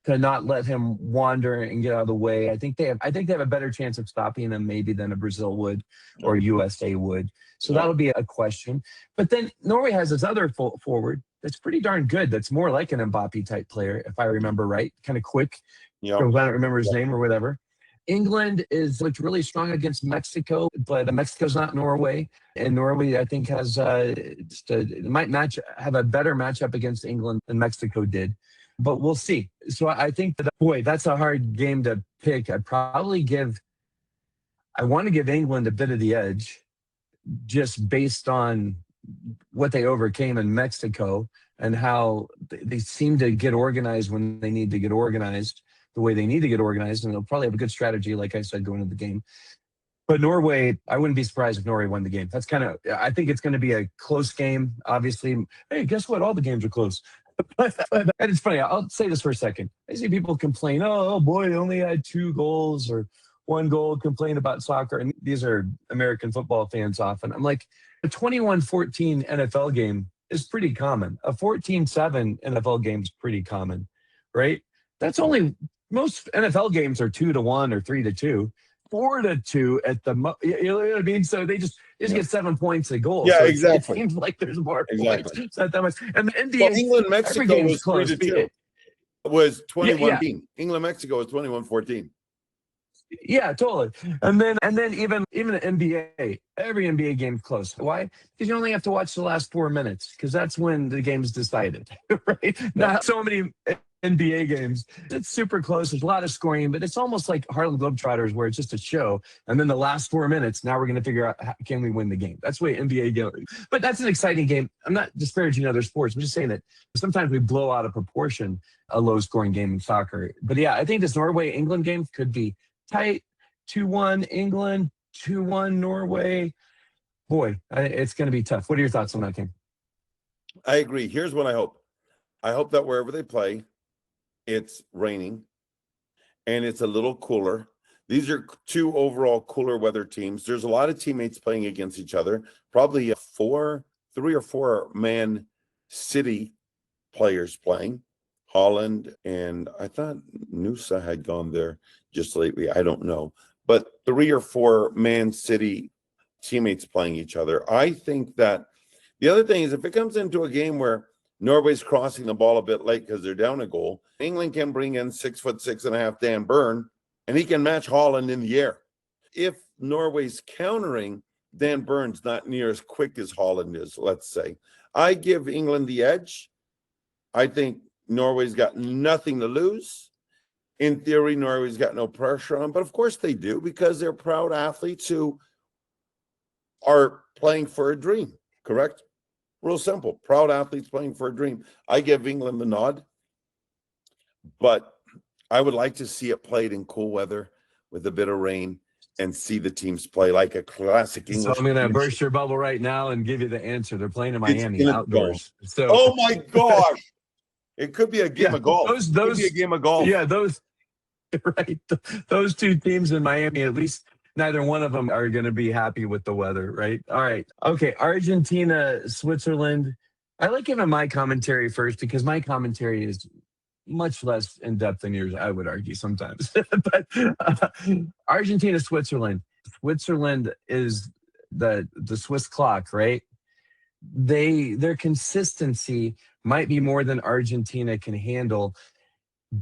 to not let him wander and get out of the way. I think they have a better chance of stopping him maybe than a Brazil would or USA would. So that'll be a question. But then Norway has this other forward that's pretty darn good. That's more like an Mbappe type player, if I remember right. Kind of quick. Yeah. I don't remember his name or whatever. England looked really strong against Mexico, but Mexico's not Norway. And Norway, I think, have a better matchup against England than Mexico did. But we'll see. So I think that's a hard game to pick. I want to give England a bit of the edge just based on what they overcame in Mexico and how they seem to get organized when they need to get organized the way they need to get organized. And they'll probably have a good strategy, like I said, going into the game. But Norway, I wouldn't be surprised if Norway won the game. I think it's going to be a close game, obviously. Hey, guess what? All the games are close. And it's funny. I'll say this for a second. I see people complain, oh boy, they only had 2 goals or 1 goal, complain about soccer. And these are American football fans often. I'm like, a 21-14 NFL game is pretty common. A 14-7 NFL game is pretty common, right? That's only, most NFL games are 2-1 or 3-2. 4-2 at the you know what I mean? So they just get 7 points a goal. Yeah, so exactly. It seems like there's more points. It's not that much. And the NBA, England Mexico was close. 3-2. It was 21-14. England Mexico was 21-14. Yeah, totally. And then even the NBA, every NBA game's close. Why? Because you only have to watch the last 4 minutes, because that's when the game's decided, right? Yep. Not so many NBA games. It's super close. There's a lot of scoring, but it's almost like Harlem Globetrotters, where it's just a show. And then the last 4 minutes, now we're going to figure out, can we win the game? That's the way NBA goes. But that's an exciting game. I'm not disparaging other sports. I'm just saying that sometimes we blow out of proportion a low scoring game in soccer. But yeah, I think this Norway England game could be tight. 2-1 England, 2-1 Norway. Boy, it's going to be tough. What are your thoughts on that game? I agree. Here's what I hope. I hope that wherever they play, it's raining and it's a little cooler. These are two overall cooler weather teams. There's a lot of teammates playing against each other. Probably 3 or 4 Man City players playing. Haaland, and I thought Nusa had gone there just lately. I don't know. But 3 or 4 Man City teammates playing each other. I think that the other thing is, if it comes into a game where Norway's crossing the ball a bit late because they're down a goal, England can bring in 6'6.5" Dan Burn, and he can match Haaland in the air. If Norway's countering, Dan Burn's not near as quick as Haaland is, let's say. I give England the edge. I think Norway's got nothing to lose. In theory, Norway's got no pressure on, but of course they do, because they're proud athletes who are playing for a dream, correct? Real simple. Proud athletes playing for a dream. I give England the nod, but I would like to see it played in cool weather with a bit of rain and see the teams play like a classic English. So I'm going to burst your bubble right now and give you the answer. They're playing in It's Miami in outdoors. So, oh my gosh. It could be a game of golf. Those, Could be a game of golf. yeah, those, right. Those two teams in Miami, at least neither one of them are going to be happy with the weather, right? All right. Okay. Argentina, Switzerland. I like giving my commentary first, because my commentary is much less in depth than yours, I would argue sometimes. But Argentina, Switzerland. Switzerland is the Swiss clock, right? Their consistency might be more than Argentina can handle,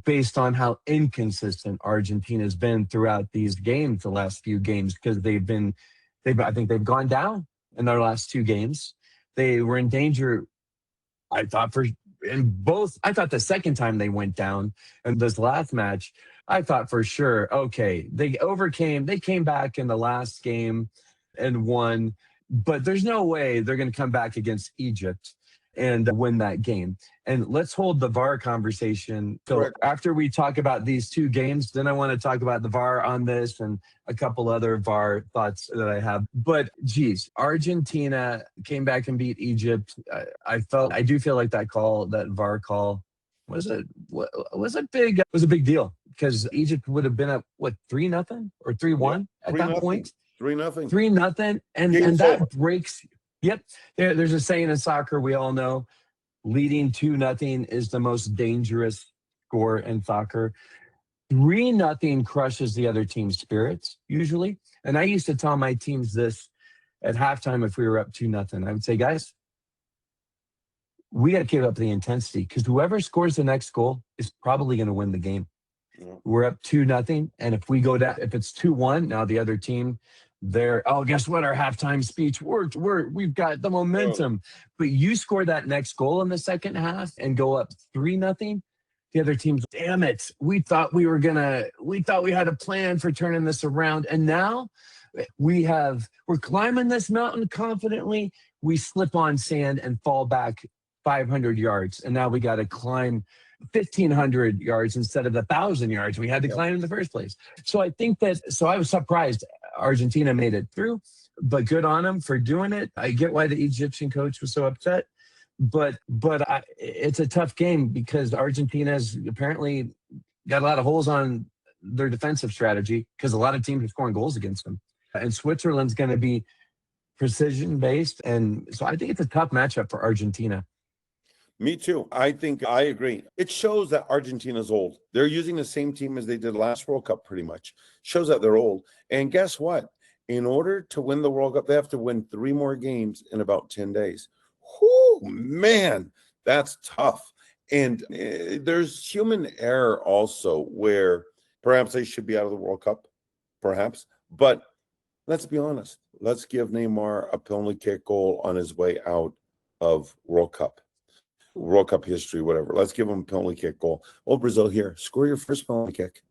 based on how inconsistent Argentina's been throughout these games, the last few games, because I think they've gone down in their last 2 games. They were in danger, I thought, I thought the second time they went down in this last match, I thought for sure, okay, they came back in the last game and won, but there's no way they're going to come back against Egypt and win that game. And let's hold the VAR conversation till after we talk about these 2 games. Then I want to talk about the VAR on this and a couple other VAR thoughts that I have. But geez, Argentina came back and beat Egypt. I do feel like that VAR call was a big deal, because Egypt would have been up 3-0 or 3-1 at that point. 3-0. 3-0, and that breaks. Yep. There's a saying in soccer, we all know, leading 2-0 is the most dangerous score in soccer. 3-0 crushes the other team's spirits, usually. And I used to tell my teams this at halftime if we were up 2-0. I would say, guys, we got to keep up the intensity, because whoever scores the next goal is probably going to win the game. Yeah. We're up 2-0. And if we go down, if it's 2-1, now the other team, guess what? Our halftime speech worked. We've got the momentum. But you score that next goal in the second half and go up 3-0. The other team's, damn it. We thought we had a plan for turning this around. And now we're climbing this mountain confidently. We slip on sand and fall back 500 yards. And now we got to climb 1,500 yards instead of the 1,000 yards we had to climb in the first place. So I was surprised Argentina made it through, but good on them for doing it. I get why the Egyptian coach was so upset, but it's a tough game, because Argentina's apparently got a lot of holes on their defensive strategy, because a lot of teams are scoring goals against them. And Switzerland's going to be precision based. And so I think it's a tough matchup for Argentina. Me too. I think I agree. It shows that Argentina's old. They're using the same team as they did last World Cup, pretty much. Shows that they're old. And guess what? In order to win the World Cup, they have to win 3 more games in about 10 days. Whoo, man, that's tough. And there's human error also, where perhaps they should be out of the World Cup. perhaps. But let's be honest. Let's give Neymar a penalty kick goal on his way out of World Cup history, whatever. Let's give him a penalty kick goal. Oh, Brazil, here, score your first penalty kick.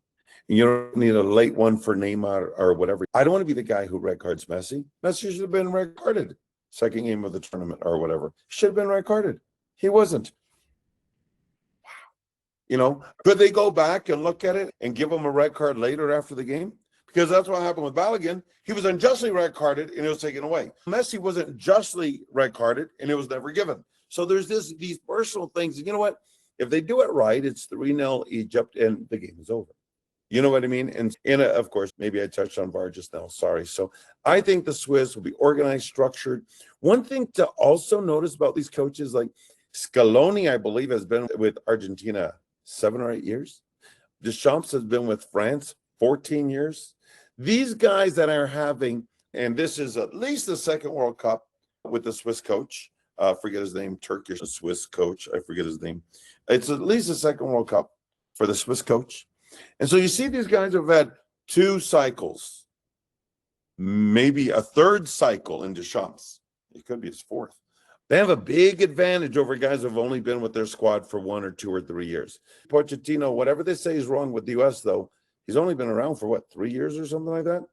You don't need a late one for Neymar or whatever. I don't want to be the guy who red cards Messi. Messi should have been red carded. Second game of the tournament or whatever. Should have been red carded. He wasn't. Could they go back and look at it and give him a red card later after the game? Because that's what happened with Balogun. He was unjustly red carded and it was taken away. Messi wasn't justly red carded and it was never given. So there's these personal things. And you know what? If they do it right, it's 3-0 Egypt and the game is over. You know what I mean? And of course, maybe I touched on VAR just now. Sorry. So I think the Swiss will be organized, structured. One thing to also notice about these coaches, like Scaloni, I believe, has been with Argentina 7 or 8 years. Deschamps has been with France 14 years. These guys that are having, and this is at least the second World Cup with the Swiss coach. Forget his name, Turkish Swiss coach. I forget his name. It's at least the second World Cup for the Swiss coach. And so you see these guys have had 2 cycles, maybe a third cycle in Deschamps. It could be his 4th. They have a big advantage over guys who have only been with their squad for 1 or 2 or 3 years. Pochettino, whatever they say is wrong with the U.S., though, he's only been around for, 3 years or something like that?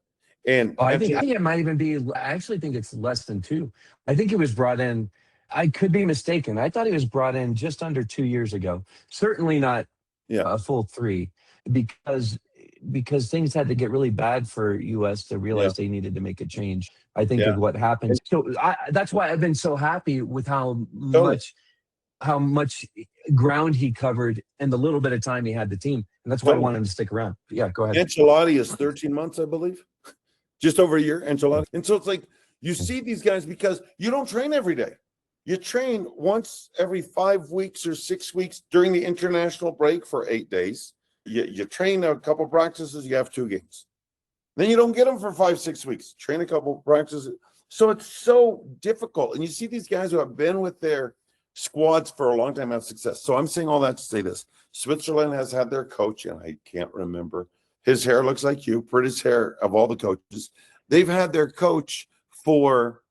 And I think it might even be, I actually think it's less than 2. I think he was brought in, I could be mistaken. I thought he was brought in just under 2 years ago. Certainly not a full 3. Because things had to get really bad for U.S. to realize they needed to make a change. I think is what happened. So that's why I've been so happy with how much ground he covered and the little bit of time he had the team, and that's why I wanted him to stick around. But yeah, go ahead. Ancelotti is 13 months, I believe, just over a year. Ancelotti, and so it's like you see these guys because you don't train every day. You train once every 5 weeks or 6 weeks during the international break for 8 days. You train a couple practices, you have 2 games. Then you don't get them for 5-6 weeks. Train a couple practices. So it's so difficult. And you see these guys who have been with their squads for a long time have success. So I'm saying all that to say this. Switzerland has had their coach, and I can't remember. His hair looks like you, prettiest hair of all the coaches. They've had their coach for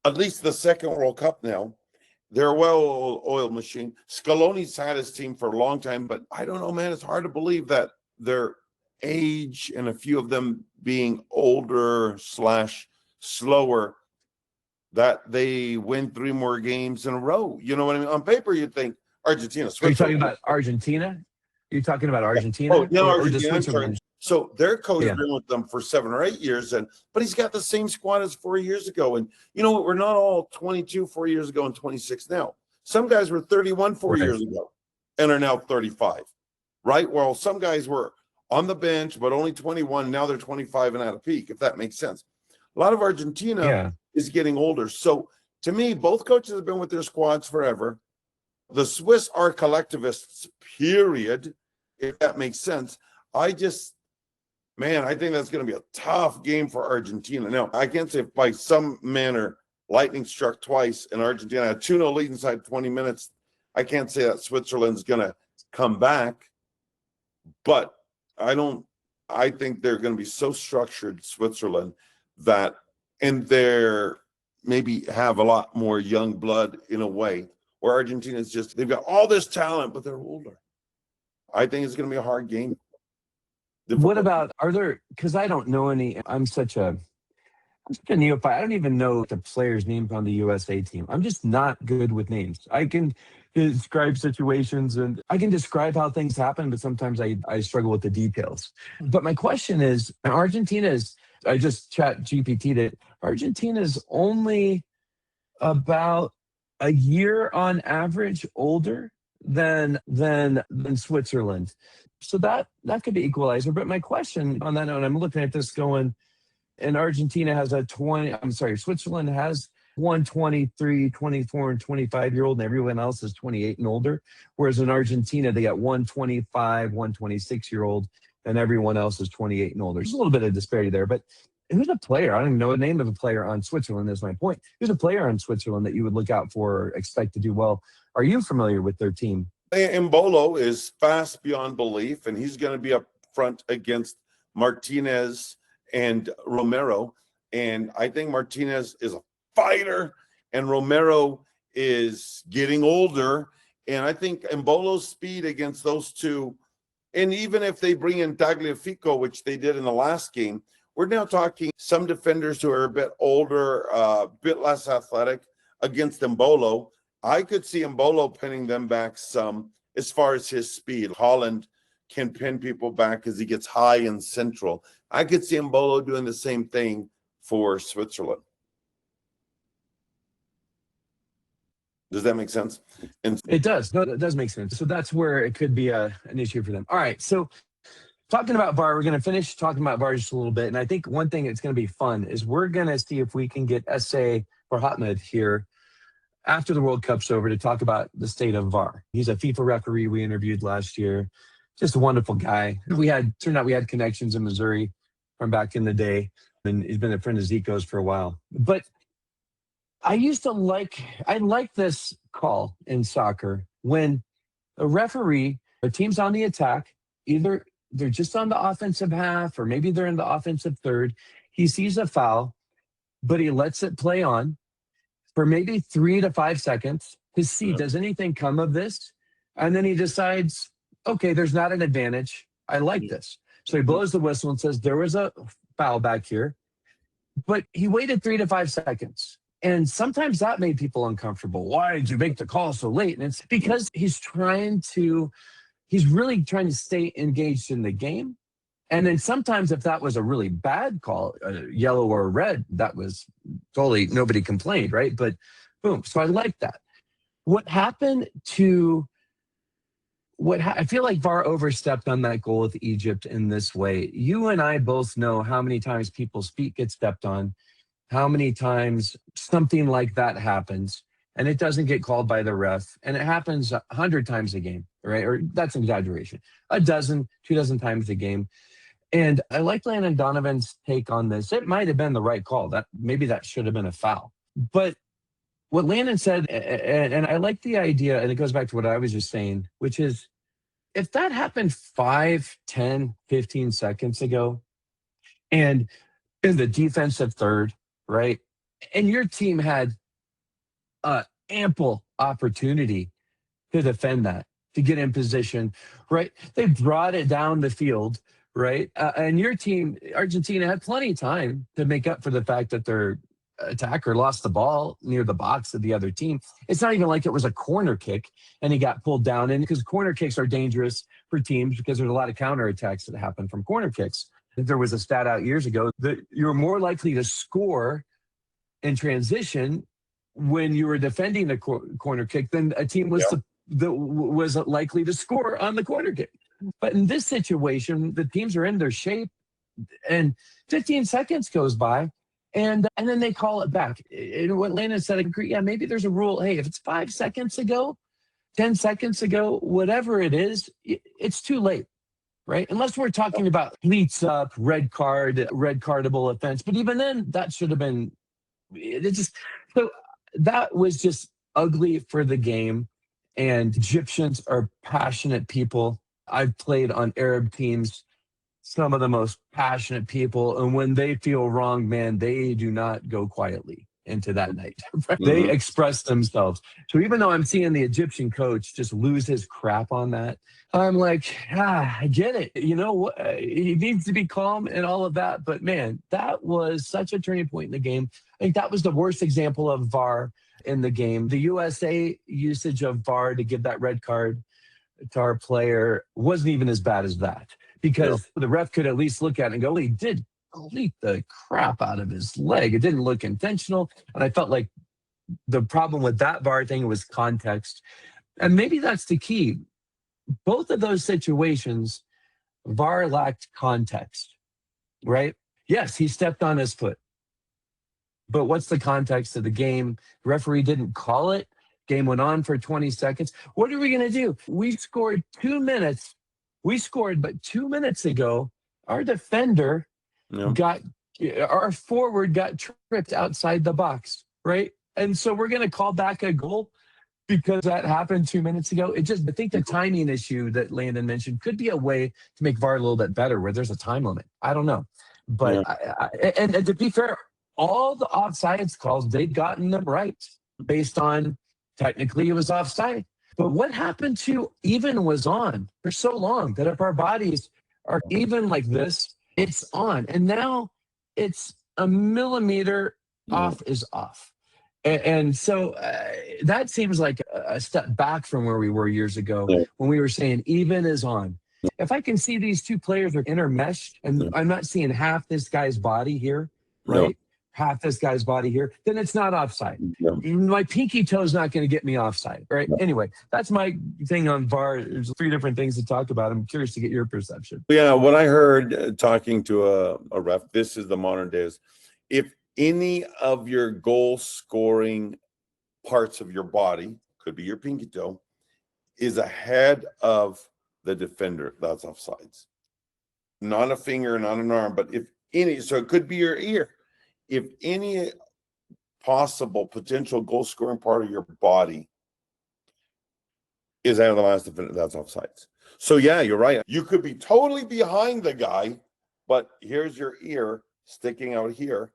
at least the second World Cup now. They're a well-oiled machine. Scaloni's had his team for a long time, but I don't know, man. It's hard to believe that their age and a few of them being older / slower, that they win 3 more games in a row. You know what I mean? On paper, you'd think Argentina. Are you talking about Argentina? You're talking about Argentina? Oh, no, or Argentina. Switzerland? So their coach has been with them for 7 or 8 years, but he's got the same squad as 4 years ago. And you know what? We're not all 22 4 years ago and 26 now. Some guys were 31 4 years ago and are now 35, right? Well, some guys were on the bench, but only 21. Now they're 25 and at a peak, if that makes sense. A lot of Argentina is getting older. So to me, both coaches have been with their squads forever. The Swiss are collectivists, period, if that makes sense. I think that's going to be a tough game for Argentina. Now, I can't say if by some manner lightning struck twice and Argentina had 2-0 lead inside 20 minutes. I can't say that Switzerland's going to come back. But I think they're going to be so structured, Switzerland, that, and they're maybe have a lot more young blood in a way, where Argentina is just, they've got all this talent, but they're older. I think it's going to be a hard game. What about, because I don't know any, I'm such a neophyte. I don't even know the players' names on the USA team. I'm just not good with names. I can describe situations and I can describe how things happen, but sometimes I struggle with the details. But my question is, Argentina's, I just chat GPT'd it, Argentina's only about a year on average older than Switzerland. So that could be equalizer. But my question on that note, I'm looking at this going, and Argentina has Switzerland has 123, 24, and 25-year-old, and everyone else is 28 and older. Whereas in Argentina, they got 125, 126-year-old, and everyone else is 28 and older. There's a little bit of disparity there, but who's a player? I don't even know the name of a player on Switzerland, is my point. Who's a player on Switzerland that you would look out for or expect to do well? Are you familiar with their team? Mbolo is fast beyond belief, and he's going to be up front against Martinez and Romero. And I think Martinez is a fighter and Romero is getting older. And I think Embolo's speed against those two, and even if they bring in Tagliafico, which they did in the last game, we're now talking some defenders who are a bit older, a bit less athletic against Embolo. I could see Embolo pinning them back some as far as his speed. Haaland can pin people back as he gets high and central. I could see Embolo doing the same thing for Switzerland. Does that make sense? And it does. No, it does make sense. So that's where it could be an issue for them. All right. So talking about VAR, we're going to finish talking about VAR just a little bit. And I think one thing that's going to be fun is we're going to see if we can get SA or Ahmed here after the World Cup's over to talk about the state of VAR. He's a FIFA referee we interviewed last year. Just a wonderful guy. Turned out we had connections in Missouri from back in the day. And he's been a friend of Zico's for a while. But I like this call in soccer when a referee, a team's on the attack, either they're just on the offensive half or maybe they're in the offensive third. He sees a foul, but he lets it play on for maybe 3 to 5 seconds to see, does anything come of this? And then he decides, okay, there's not an advantage. I like this. So he blows the whistle and says, there was a foul back here. But he waited 3 to 5 seconds. And sometimes that made people uncomfortable. Why did you make the call so late? And it's because he's really trying to stay engaged in the game. And then sometimes if that was a really bad call, a yellow or a red, that was totally, nobody complained, right? But boom. So I like that. I feel like VAR overstepped on that goal with Egypt in this way. You and I both know how many times people's feet get stepped on, how many times something like that happens, and it doesn't get called by the ref, and it happens 100 times a game, right? Or that's an exaggeration. 12 dozen times a game. And I like Landon Donovan's take on this. It might have been the right call. Maybe that should have been a foul. But what Landon said, and I like the idea, and it goes back to what I was just saying, which is if that happened 5, 10, 15 seconds ago, and in the defensive third, right, and your team had ample opportunity to defend that, to get in position, right? They brought it down the field, right? And your team, Argentina, had plenty of time to make up for the fact that their attacker lost the ball near the box of the other team. It's not even like it was a corner kick and he got pulled down in, because corner kicks are dangerous for teams because there's a lot of counterattacks that happen from corner kicks. There was a stat out years ago that you're more likely to score in transition when you were defending a corner kick than a team was was likely to score on the corner kick. But in this situation, the teams are in their shape, and 15 seconds goes by, and then they call it back. And what Landon said, I agree. Yeah, maybe there's a rule. Hey, if it's 5 seconds ago, 10 seconds ago, whatever it is, it's too late, right? Unless we're talking about cleats up, red cardable offense. But even then, that should have been. So that was just ugly for the game. And Egyptians are passionate people. I've played on Arab teams, some of the most passionate people. And when they feel wrong, man, they do not go quietly into that night. Right? Mm-hmm. They express themselves. So even though I'm seeing the Egyptian coach just lose his crap on that, I'm like, I get it. You know what? He needs to be calm and all of that. But man, that was such a turning point in the game. I think that was the worst example of VAR in the game. The USA usage of VAR to give that red card to our player wasn't even as bad as that, because the ref could at least look at it and go, well, he did cleat the crap out of his leg. It didn't look intentional. And I felt like the problem with that VAR thing was context. And maybe that's the key. Both of those situations, VAR lacked context, right? Yes, he stepped on his foot. But what's the context of the game? The referee didn't call it. Game went on for 20 seconds. What are we going to do? We scored 2 minutes. But 2 minutes ago, our defender our forward got tripped outside the box, right? And so we're going to call back a goal because that happened 2 minutes ago. I think the timing issue that Landon mentioned could be a way to make VAR a little bit better where there's a time limit. I don't know. But, Yeah. and to be fair, all the offsides calls, they've gotten them right based on technically it was offside. But what happened to even was on for so long that if our bodies are even like this, it's on. And now it's a millimeter off is off. And so that seems like a step back from where we were years ago when we were saying even is on. If I can see these two players are intermeshed and I'm not seeing half this guy's body here, right? Half this guy's body here, then it's not offside. My pinky toe is not going to get me offside, right? Anyway, that's my thing on VAR. There's 3 different things to talk about. I'm curious to get your perception. Yeah, what I heard talking to a ref, this is the modern days. If any of your goal scoring parts of your body, could be your pinky toe, is ahead of the defender, that's offsides. Not a finger, not an arm, but if any, so it could be your ear. If any possible potential goal scoring part of your body is out of the last defender, that's offsides. So yeah, you're right. You could be totally behind the guy, but here's your ear sticking out here.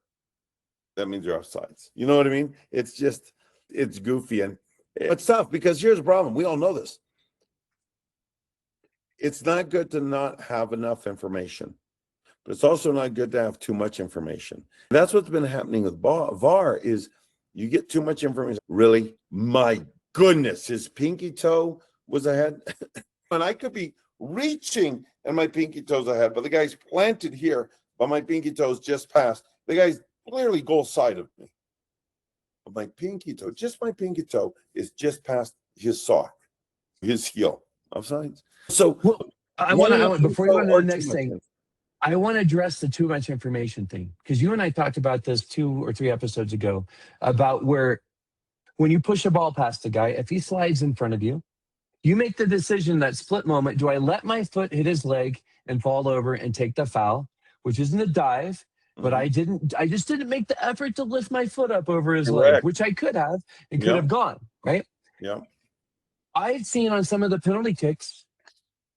That means you're offsides. You know what I mean? It's just, it's goofy and it's tough because here's the problem. We all know this. It's not good to not have enough information, but it's also not good to have too much information. That's what's been happening with VAR is you get too much information. Really? My goodness, his pinky toe was ahead. And I could be reaching and my pinky toe's ahead, but the guy's planted here, but my pinky toe's just past. The guy's clearly goal side of me. But my pinky toe, just my pinky toe, is just past his sock, his heel. Offsides. So I want before you go to the next thing, I want to address the too much information thing because you and I talked about this 2 or 3 episodes ago about where when you push a ball past a guy, if he slides in front of you, you make the decision that split moment. Do I let my foot hit his leg and fall over and take the foul, which isn't a dive? But I just didn't make the effort to lift my foot up over his leg, which I could have and could have gone, right? Yeah. I've seen on some of the penalty kicks,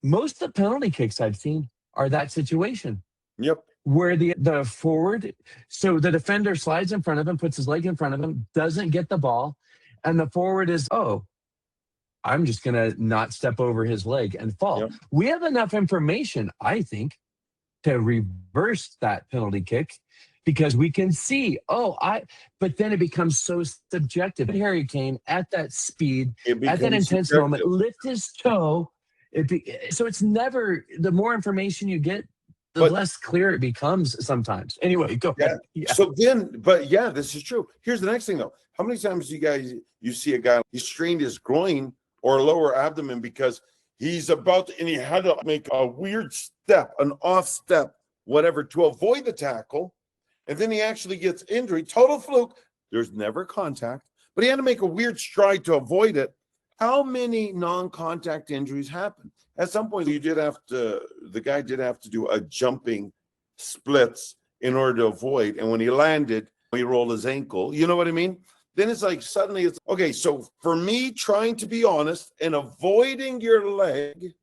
most of the penalty kicks I've seen are that situation. Yep. Where the forward, so the defender slides in front of him, puts his leg in front of him, doesn't get the ball, and the forward is, I'm just going to not step over his leg and fall. Yep. We have enough information, I think, to reverse that penalty kick because we can see, but then it becomes so subjective. Harry Kane at that speed, at that intense moment, lift his toe. So it's never, the more information you get, the less clear it becomes sometimes. Anyway, go ahead. Yeah. So then, this is true. Here's the next thing though. How many times you see a guy, he strained his groin or lower abdomen because he's about to, and he had to make a weird step, an off step, whatever, to avoid the tackle. And then he actually gets injured. Total fluke. There's never contact, but he had to make a weird stride to avoid it. How many non-contact injuries happen? At some point, the guy did have to do a jumping splits in order to avoid. And when he landed, he rolled his ankle. You know what I mean? Then it's like suddenly it's, okay, so for me trying to be honest and avoiding your leg,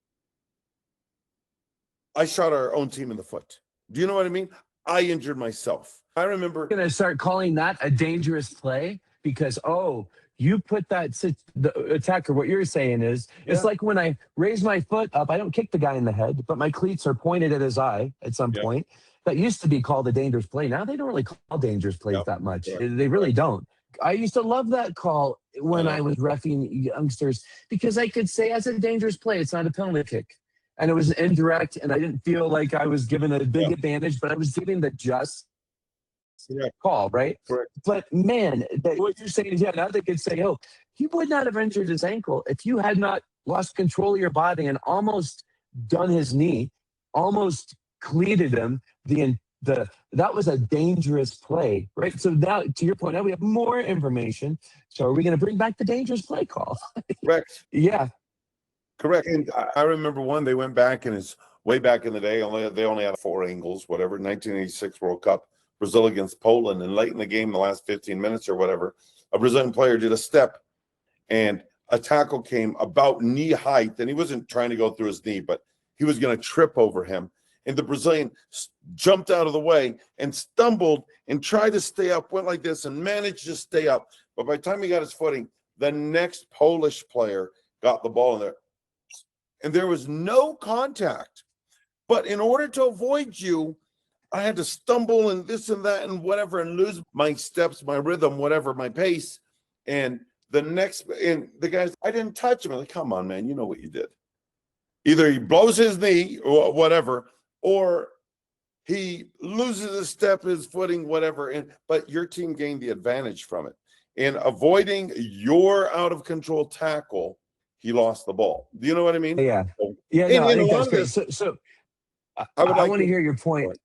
I shot our own team in the foot. Do you know what I mean? I injured myself. I remember. I'm going to start calling that a dangerous play because, you put the attacker, what you're saying is, it's like when I raise my foot up, I don't kick the guy in the head, but my cleats are pointed at his eye at some point. That used to be called a dangerous play. Now they don't really call dangerous plays that much. They really don't. I used to love that call when I was reffing youngsters because I could say as a dangerous play, it's not a penalty kick. And it was indirect, and I didn't feel like I was given a big advantage, but I was giving the just call, right? Correct. But man, what you're saying is, now they could say, he would not have injured his ankle if you had not lost control of your body and almost done his knee, almost cleated him. That was a dangerous play, right? So now, to your point, now we have more information. So are we going to bring back the dangerous play call? Correct. Yeah. Correct. And I remember one, they went back and it's way back in the day, they only had 4 angles, whatever, 1986 World Cup. Brazil against Poland, and late in the game, the last 15 minutes or whatever, a Brazilian player did a step, and a tackle came about knee height, and he wasn't trying to go through his knee, but he was going to trip over him. And the Brazilian jumped out of the way and stumbled and tried to stay up, went like this and managed to stay up. But by the time he got his footing, the next Polish player got the ball in there. And there was no contact. But in order to avoid you, I had to stumble and this and that and whatever and lose my steps, my rhythm, whatever, my pace. And the guys, I didn't touch him. I'm like, come on, man, you know what you did. Either he blows his knee or whatever, or he loses a step, his footing, whatever. But your team gained the advantage from it. In avoiding your out of control tackle, he lost the ball. Do you know what I mean? Yeah. Yeah, no, I think that's great. So I want to hear your point.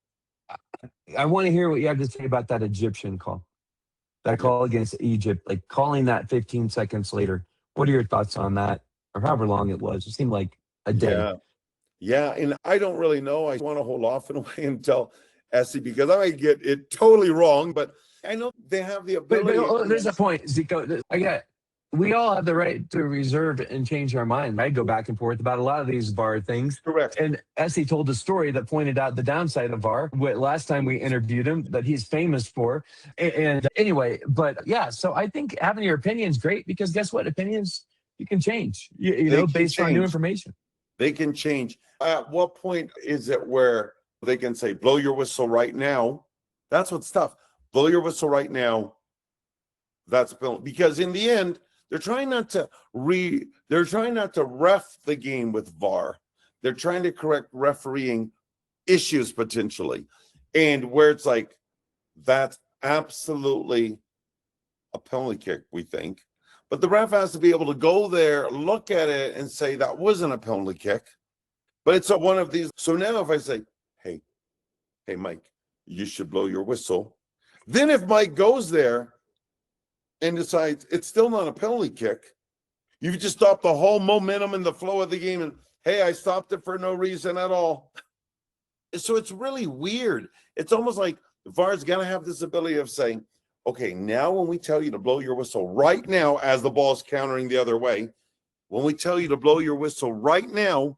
I want to hear what you have to say about that Egyptian call. That call against Egypt, like calling that 15 seconds later. What are your thoughts on that? Or however long it was. It seemed like a day. Yeah, and I don't really know. I want to hold off in a way until Essie, because I might get it totally wrong, but I know they have the ability. But there's a point, Zico. We all have the right to reserve and change our mind. I go back and forth about a lot of these VAR things. Correct. And Essie told a story that pointed out the downside of VAR. Last time we interviewed him, that he's famous for. And anyway, but yeah, so I think having your opinion is great, because guess what? Opinions, you can change, you know, based on new information. They can change. At what point is it where they can say, blow your whistle right now? That's what's tough. Blow your whistle right now. That's a penalty. Because in the end, they're trying not to ref the game with VAR. They're trying to correct refereeing issues potentially. And where it's like, that's absolutely a penalty kick, we think. But the ref has to be able to go there, look at it, and say that wasn't a penalty kick. But it's one of these. So now if I say, hey, Mike, you should blow your whistle. Then if Mike goes there and decides it's still not a penalty kick, you've just stopped the whole momentum and the flow of the game. And, hey, I stopped it for no reason at all. So it's really weird. It's almost like the VAR's got to have this ability of saying, okay, now when we tell you to blow your whistle right now as the ball's countering the other way, when we tell you to blow your whistle right now,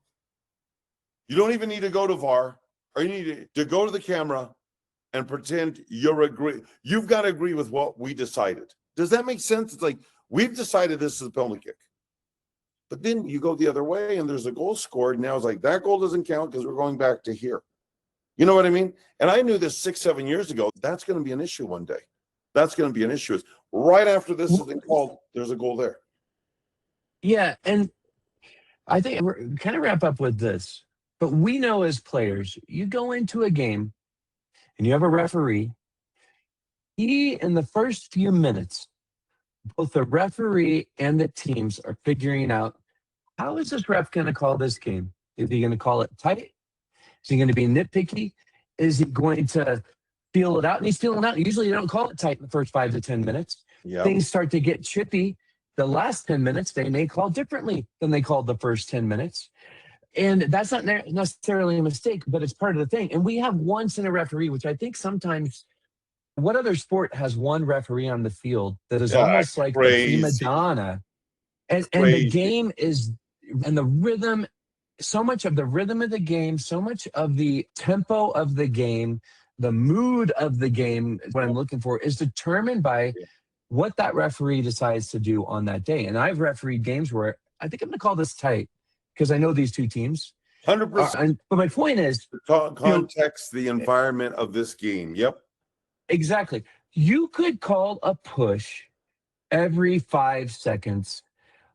you don't even need to go to VAR, or you need to go to the camera and pretend you're agree. You've got to agree with what we decided. Does that make sense? It's like, we've decided this is a penalty kick. But then you go the other way and there's a goal scored. Now it's like, that goal doesn't count because we're going back to here. You know what I mean? And I knew this 6-7 years ago. That's going to be an issue one day. That's going to be an issue. Is right after this has been called, there's a goal there. Yeah, and I think we're kind of wrap up with this. But we know as players, you go into a game and you have a referee. He, in the first few minutes, both the referee and the teams are figuring out, how is this ref going to call this game? Is he going to call it tight? Is he going to be nitpicky? Is he going to feel it out? And he's feeling out. Usually you don't call it tight in the first 5 to 10 minutes. Yep. Things start to get chippy. The last 10 minutes, they may call differently than they called the first 10 minutes. And that's not necessarily a mistake, but it's part of the thing. And we have one center referee, which I think sometimes, what other sport has one referee on the field that is almost like the prima donna? And the game is, and the rhythm, so much of the rhythm of the game, so much of the tempo of the game, the mood of the game, what I'm looking for, is determined by what that referee decides to do on that day. And I've refereed games where I think I'm going to call this tight because I know these two teams. 100%. But my point is, context, the environment of this game. Yep. Exactly. You could call a push every 5 seconds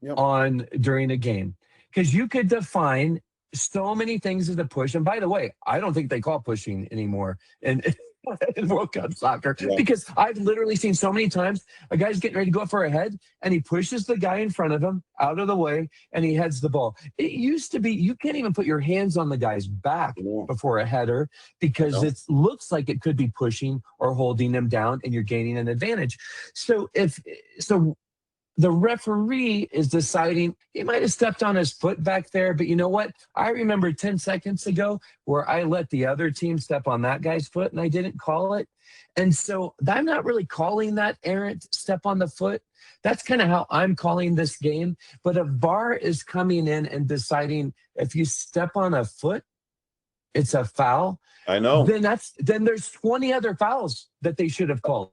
during a game, because you could define so many things as a push. And by the way, I don't think they call pushing anymore in World Cup soccer, because I've literally seen so many times a guy's getting ready to go for a head and he pushes the guy in front of him out of the way and he heads the ball. It used to be you can't even put your hands on the guy's back before a header, because it looks like it could be pushing or holding him down and you're gaining an advantage. So the referee is deciding he might have stepped on his foot back there, but you know what? I remember 10 seconds ago where I let the other team step on that guy's foot and I didn't call it. And so I'm not really calling that errant step on the foot. That's kind of how I'm calling this game. But if VAR is coming in and deciding if you step on a foot, it's a foul, I know. then there's 20 other fouls that they should have called.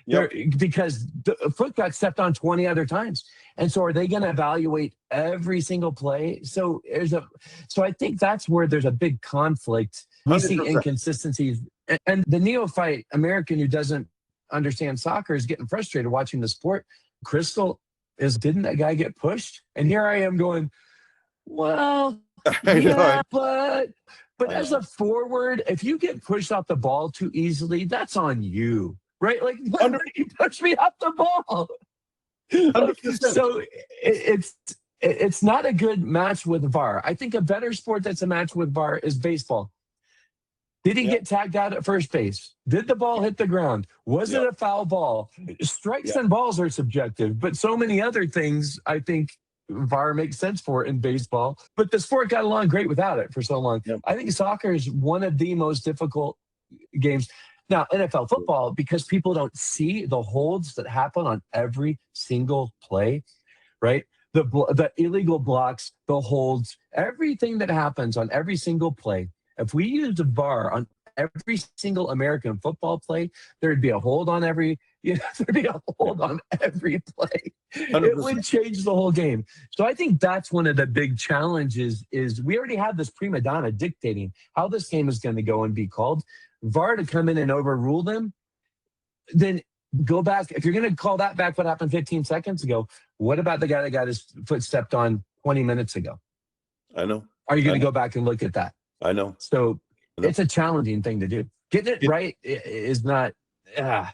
Yep. Because the foot got stepped on 20 other times. And so are they going to evaluate every single play? So I think that's where there's a big conflict. We see 100%. inconsistencies. And the neophyte American who doesn't understand soccer is getting frustrated watching the sport. Crystal didn't that guy get pushed? And here I am going, well, yeah, but as a forward, if you get pushed off the ball too easily, that's on you, right? Like, you pushed me off the ball. 100%. So it's not a good match with VAR. I think a better sport that's a match with VAR is baseball. Did he get tagged out at first base? Did the ball hit the ground? Was it a foul ball? Strikes and balls are subjective, but so many other things I think VAR makes sense for in baseball. But the sport got along great without it for so long. Yep. I think soccer is one of the most difficult games. Now, NFL football, because people don't see the holds that happen on every single play, right? The illegal blocks, the holds, everything that happens on every single play. If we used a VAR on every single American football play, there'd be a hold on every play. 100%. It would change the whole game. So I think that's one of the big challenges is we already have this prima donna dictating how this game is going to go and be called. VAR to come in and overrule them, then go back. If you're going to call that back what happened 15 seconds ago, what about the guy that got his foot stepped on 20 minutes ago? I know. Are you going to go back and look at that? I know. So it's a challenging thing to do. Getting it right is not. It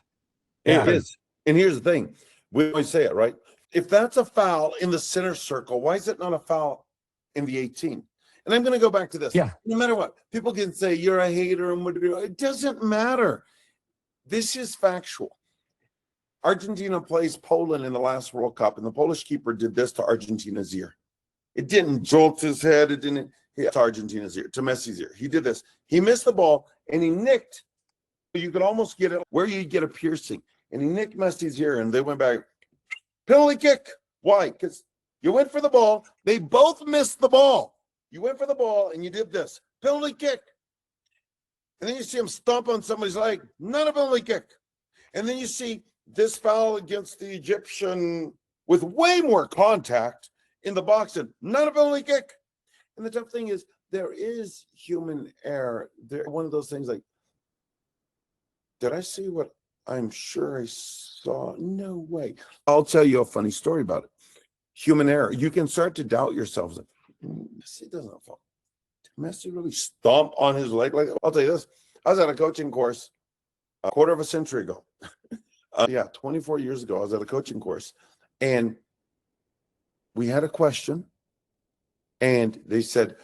is. And here's the thing. We always say it, right? If that's a foul in the center circle, why is it not a foul in the 18? And I'm going to go back to this. Yeah. No matter what, people can say you're a hater and whatever. It doesn't matter. This is factual. Argentina plays Poland in the last World Cup, and the Polish keeper did this to Argentina's ear. It didn't jolt his head. It didn't. To Argentina's ear, to Messi's ear. He did this. He missed the ball, and he nicked. You could almost get it where you get a piercing. And he nicked Messi's ear, and they went back. Penalty kick. Why? Because you went for the ball. They both missed the ball. You went for the ball, and you did this. Penalty kick. And then you see him stomp on somebody's leg. Not a penalty kick. And then you see this foul against the Egyptian with way more contact in the boxing. Not a penalty kick. And the tough thing is there is human error. One of those things like, did I see what I'm sure I saw? No way. I'll tell you a funny story about it. Human error. You can start to doubt yourselves. Like, Messi doesn't fall. Did Messi really stomp on his leg like that? I'll tell you this. I was at a coaching course a quarter of a century ago. 24 years ago, I was at a coaching course. And we had a question. And they said,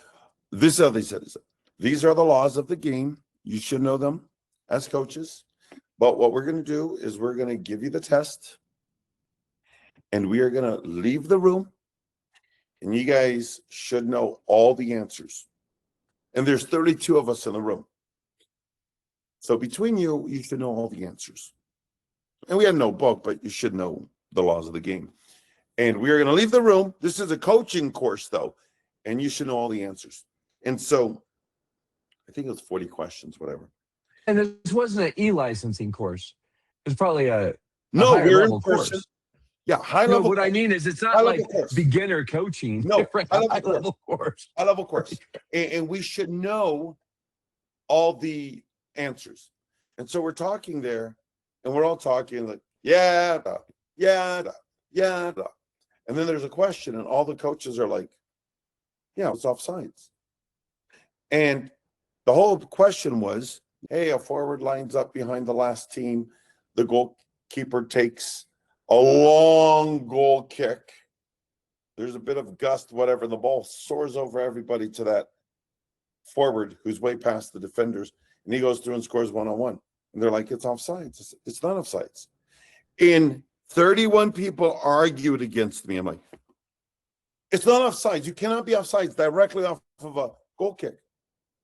this is how they said it. These are the laws of the game. You should know them as coaches. But what we're going to do is we're going to give you the test. And we are going to leave the room. And you guys should know all the answers. And there's 32 of us in the room. So between you, you should know all the answers. And we had no book, but you should know the laws of the game. And we are going to leave the room. This is a coaching course, though. And you should know all the answers. And so I think it was 40 questions, whatever. And this wasn't an e-licensing course. It's probably a we're in person. Course. Yeah, high level. What I mean is it's not like beginner coaching. No, high level course. High level course. And we should know all the answers. And so we're talking there, and we're all talking like, yeah. And then there's a question, and all the coaches are like, yeah, it's offsides. And the whole question was, hey, a forward lines up behind the last team. The goalkeeper takes a long goal kick. There's a bit of gust, whatever. The ball soars over everybody to that forward who's way past the defenders. And he goes through and scores one-on-one. And they're like, it's offsides. It's not offsides. In 31 people argued against me. I'm like, it's not offsides. You cannot be offsides directly off of a goal kick.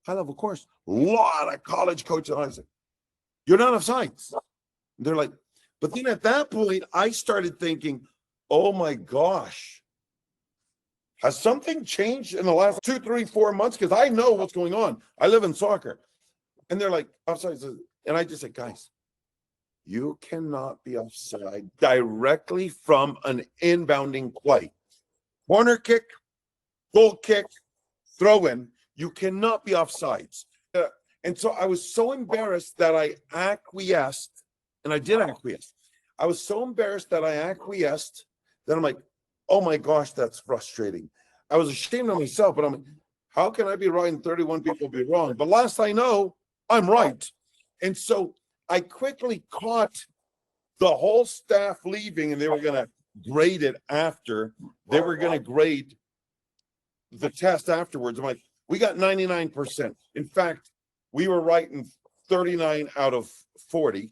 High level course. A lot of college coaches. I said, you're not offsides. They're like, but then at that point, I started thinking, oh my gosh, has something changed in the last 2, 3, 4 months? Because I know what's going on. I live in soccer. And they're like, offsides. And I just said, guys, you cannot be offside directly from an inbounding play. Corner kick, goal kick, throw in. You cannot be offsides. And so I was so embarrassed that I acquiesced, and I did acquiesce. I was so embarrassed that I acquiesced that I'm like, oh my gosh, that's frustrating. I was ashamed of myself, but I'm like, how can I be right and 31 people be wrong? But last I know, I'm right. And so I quickly caught the whole staff leaving, and they were going to grade it after. They were going to grade the test afterwards. I'm like, we got 99%. In fact, we were right in 39 out of 40.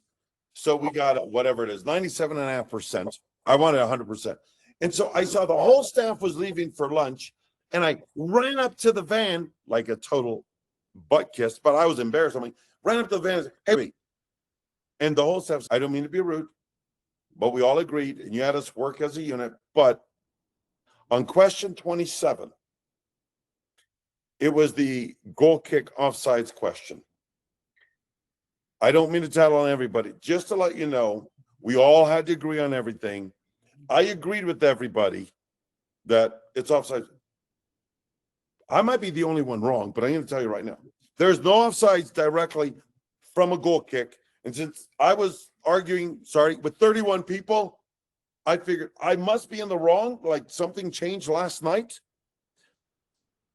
So we got whatever it is, 97.5%. I wanted 100%. And so I saw the whole staff was leaving for lunch, and I ran up to the van like a total butt kiss, but I was embarrassed. I mean, ran up to the van and said, hey, wait. And the whole staff said, I don't mean to be rude, but we all agreed, and you had us work as a unit. But on question 27, it was the goal kick offsides question. I don't mean to tattle on everybody. Just to let you know, we all had to agree on everything. I agreed with everybody that it's offside. I might be the only one wrong, but I'm going to tell you right now. There's no offsides directly from a goal kick. And since I was arguing, with 31 people, I figured I must be in the wrong, like something changed last night.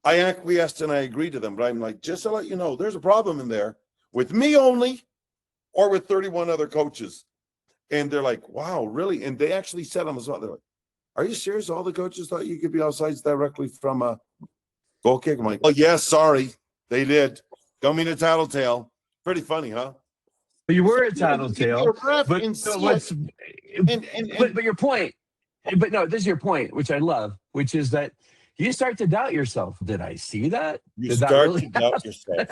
I acquiesced and I agreed to them, but I'm like, just to let you know, there's a problem in there with me only or with 31 other coaches. And they're like, wow, really? And they actually said on the spot, they're like, are you serious? All the coaches thought you could be offsides directly from a goal kick? I'm like, oh, yeah, sorry. They did. Don't mean to tattletale. Pretty funny, huh? But you were a tattletale. But your point, but no, this is your point, which I love, which is that you start to doubt yourself. Did I see that? You start to doubt yourself.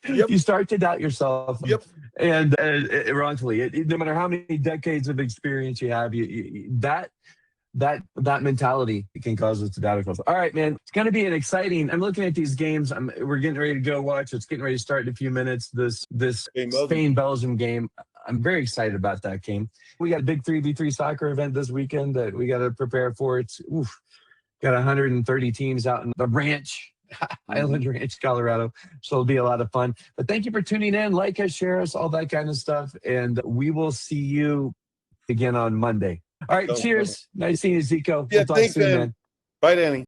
Yep. You start to doubt yourself. Yep. And wrongfully, no matter how many decades of experience you have, that mentality can cause us to doubt ourselves. All right, man, it's going to be an exciting. I'm looking at these games. We're getting ready to go watch. It's getting ready to start in a few minutes. This Spain-Belgium game. I'm very excited about that game. We got a big 3v3 soccer event this weekend that we got to prepare for. It's got 130 teams out in the ranch. Island Ranch, Colorado. So it'll be a lot of fun. But thank you for tuning in. Like us, share us, all that kind of stuff. And we will see you again on Monday. All right, cheers. Nice seeing you, Zico. Yeah, we'll talk thanks, soon, man. Bye, Danny.